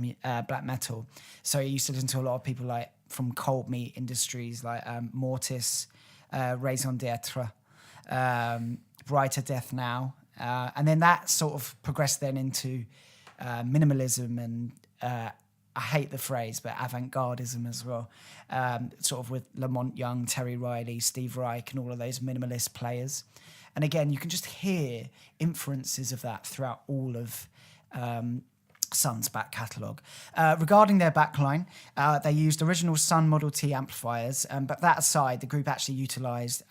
metal. So he used to listen to a lot of people like from cold meat industries like Mortis, Raison d'Etre, Brighter Death Now, and then that sort of progressed then into minimalism and I hate the phrase, but avant-gardism as well, sort of with Lamont Young, Terry Riley, Steve Reich, and all of those minimalist players. And again, you can just hear inferences of that throughout all of Sunn's back catalogue. Regarding their backline, they used original Sunn Model T amplifiers, but that aside, the group actually utilised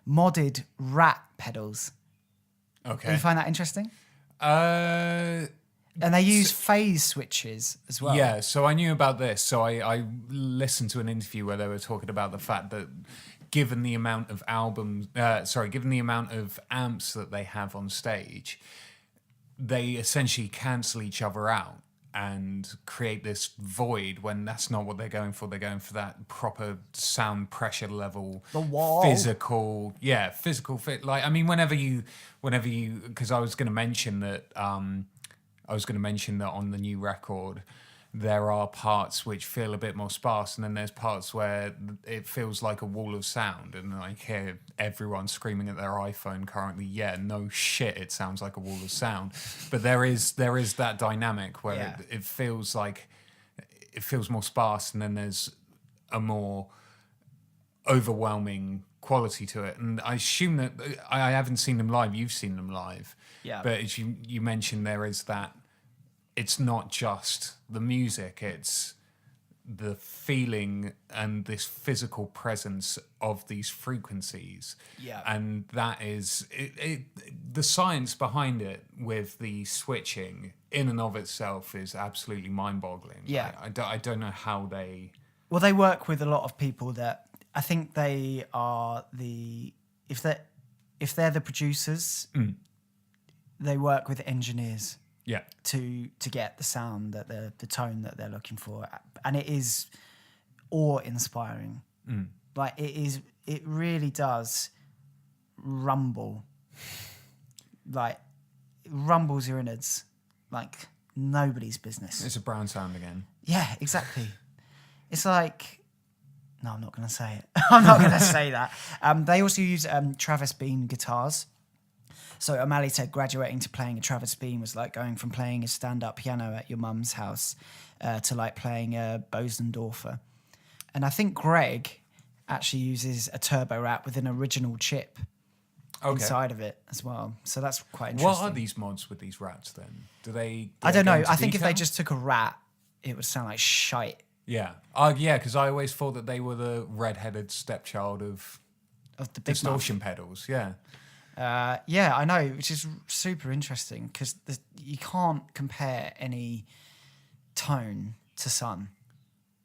modded rat pedals. Okay. Do you find that interesting? And they use phase switches as well. Yeah, so I knew about this. So I listened to an interview where they were talking about the fact that given the amount of given the amount of amps that they have on stage, they essentially cancel each other out and create this void when that's not what they're going for. They're going for that proper sound pressure level, the wall, physical fit. Like, I mean, whenever you, because I was going to mention that on the new record, there are parts which feel a bit more sparse, and then there's parts where it feels like a wall of sound, and I hear everyone screaming at their iPhone currently. Yeah, no shit, it sounds like a wall of sound. But there is that dynamic where it feels like it feels more sparse, and then there's a more overwhelming quality to it. And I assume that I haven't seen them live. You've seen them live. Yeah. But as you mentioned, there is that. It's not just the music, it's the feeling and this physical presence of these frequencies. Yeah. And that is the science behind it with the switching in and of itself is absolutely mind-boggling. Yeah. I don't know how they... Well, they work with a lot of people that I think they are if they're the producers, they work with engineers. Yeah. To get the sound that the tone that they're looking for, and it is awe-inspiring. Like it really does rumble, like it rumbles your innards, like nobody's business. It's a brown sound again. Yeah, exactly. It's like, no, I'm not going to say it. I'm not going to say that. They also use Travis Bean guitars. So O'Malley said graduating to playing a Travis Bean was like going from playing a stand-up piano at your mum's house to like playing a Bosendorfer. And I think Greg actually uses a turbo rat with an original chip inside of it as well. So that's quite interesting. What are these mods with these rats then? I don't know. I think if they just took a rat, it would sound like shite. Yeah. Because I always thought that they were the red-headed stepchild of the big distortion pedals. Yeah. Yeah, I know, which is super interesting because you can't compare any tone to Sunn.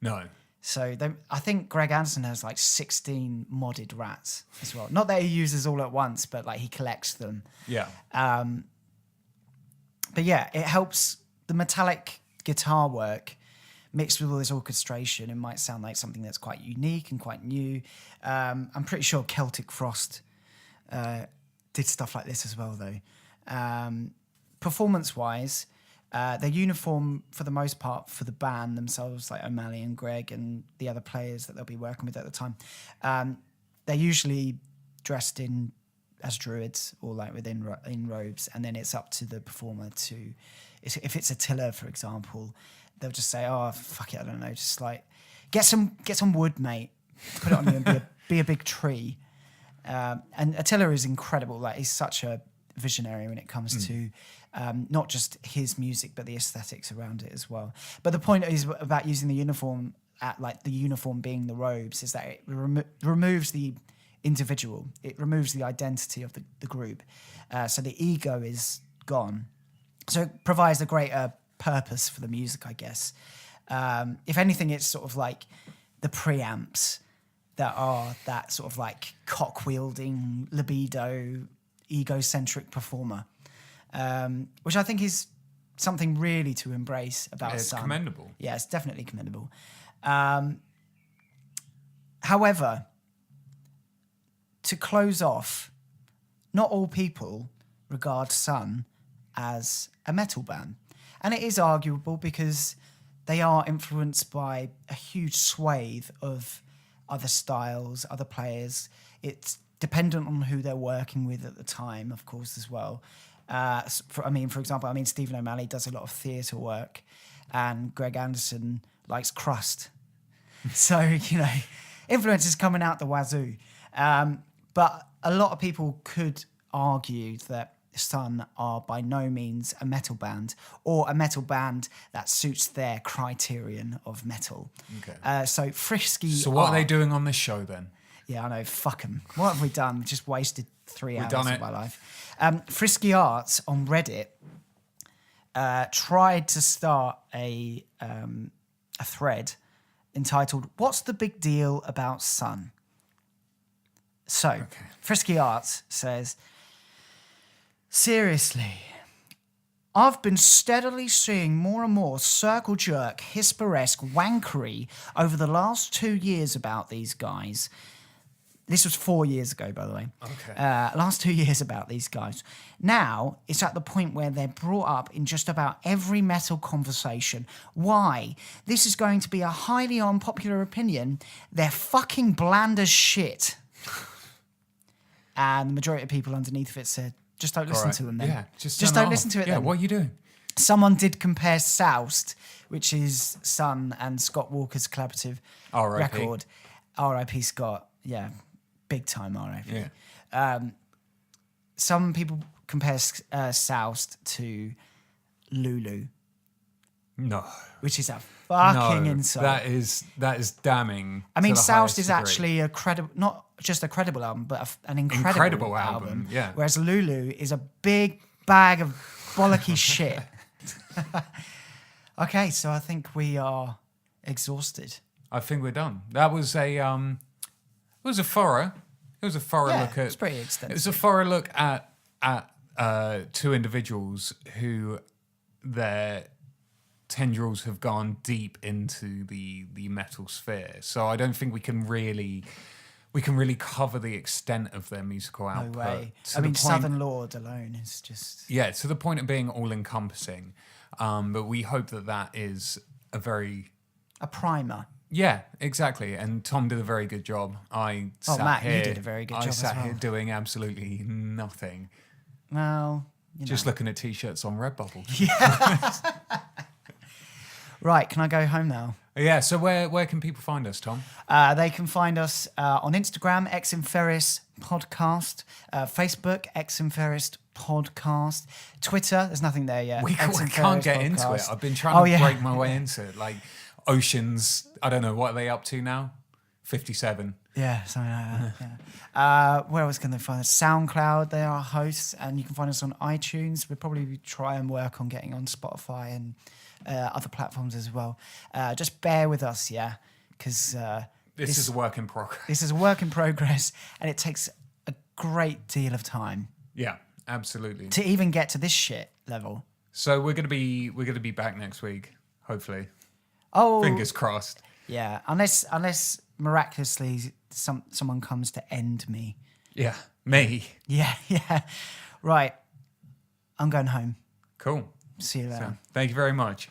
No. So I think Greg Anderson has like 16 modded rats as well. Not that he uses all at once, but like he collects them. Yeah. But yeah, it helps the metallic guitar work mixed with all this orchestration. It might sound like something that's quite unique and quite new. I'm pretty sure Celtic Frost did stuff like this as well, though. Performance-wise, they're uniform for the most part for the band themselves, like O'Malley and Greg and the other players that they'll be working with at the time. They're usually dressed as druids or like in robes, and then it's up to the performer to, if it's a tiller, for example, they'll just say, "Oh, fuck it, I don't know, just like get some wood, mate, put it on you and be a big tree." And Attila is incredible. Like he's such a visionary when it comes to not just his music but the aesthetics around it as well. But the point is about using the uniform, like the uniform being the robes, is that it removes the individual. It removes the identity of the group. So the ego is gone. So it provides a greater purpose for the music, I guess. If anything, it's sort of like the preamps that are that sort of like cock-wielding, libido, egocentric performer, which I think is something really to embrace about Sunn. It's commendable. Yeah, it's definitely commendable. However, to close off, not all people regard Sunn as a metal band. And it is arguable because they are influenced by a huge swathe of other styles, other players. It's dependent on who they're working with at the time, of course, as well. For example, Stephen O'Malley does a lot of theatre work and Greg Anderson likes crust. So, influence is coming out the wazoo. But a lot of people could argue that Sunn are by no means a metal band, or a metal band that suits their criterion of metal. Okay. So Frisky. So what are they doing on this show then? Yeah, I know. Fuck them. What have we done? We just wasted 3 hours done of it. my life. Frisky Arts on Reddit tried to start a thread entitled "What's the Big Deal About Sunn?" So, Frisky Arts says, "Seriously, I've been steadily seeing more and more circle jerk, Hisperesque wankery over the last 2 years about these guys." This was 4 years ago, by the way. Okay. Last 2 years about these guys. Now, it's at the point where they're brought up in just about every metal conversation. Why? This is going to be a highly unpopular opinion. They're fucking bland as shit. And the majority of people underneath of it said, just don't listen to them then. Yeah, just turn don't it listen off. to it Yeah, then. what are you doing? Someone did compare Soused, which is Sunn and Scott Walker's collaborative R.I.P. record. R.I.P. Scott. Yeah, big time R.I.P. Yeah. Some people compare Soused to Lulu, No. which is a fucking No, insult. that is damning. I mean, to the Soused highest is degree. actually a credible, not just a credible album, but an incredible album. Yeah. Whereas Lulu is a big bag of bollocky shit. Okay, so I think we are exhausted. I think we're done. That was a thorough. It was a thorough Yeah, look at. it's pretty extensive. It was a thorough look at two individuals who their tendrils have gone deep into the metal sphere. So I don't think we can really cover the extent of their musical output. No way. To I the mean, point- Southern Lord alone is just... Yeah, to the point of being all-encompassing. But we hope that is a very... a primer. Yeah, exactly. And Tom did a very good job. Matt, you did a very good job I as sat well. here doing absolutely nothing. Well, Just looking at T-shirts on Redbubble. Right, can I go home now? Yeah, so where can people find us, Tom? They can find us on Instagram, Ex Inferis Podcast, Facebook, Ex Inferis Podcast, Twitter, there's nothing there yet. We Ex can't Inferis get into it. Podcast. I've been trying to break my way into it. Like Oceans, I don't know, what are they up to now? 57. Yeah, something like that. Yeah. Where else can they find us? SoundCloud, they are hosts, and you can find us on iTunes. We'll probably try and work on getting on Spotify and other platforms as well. Just bear with us, yeah, because this is a work in progress. This is a work in progress, and it takes a great deal of time. Yeah, absolutely. To even get to this shit level. So we're gonna be back next week, hopefully. Oh, fingers crossed. Yeah, unless miraculously someone comes to end me. Yeah, me. Yeah. Right. I'm going home. Cool. See you later. So, thank you very much.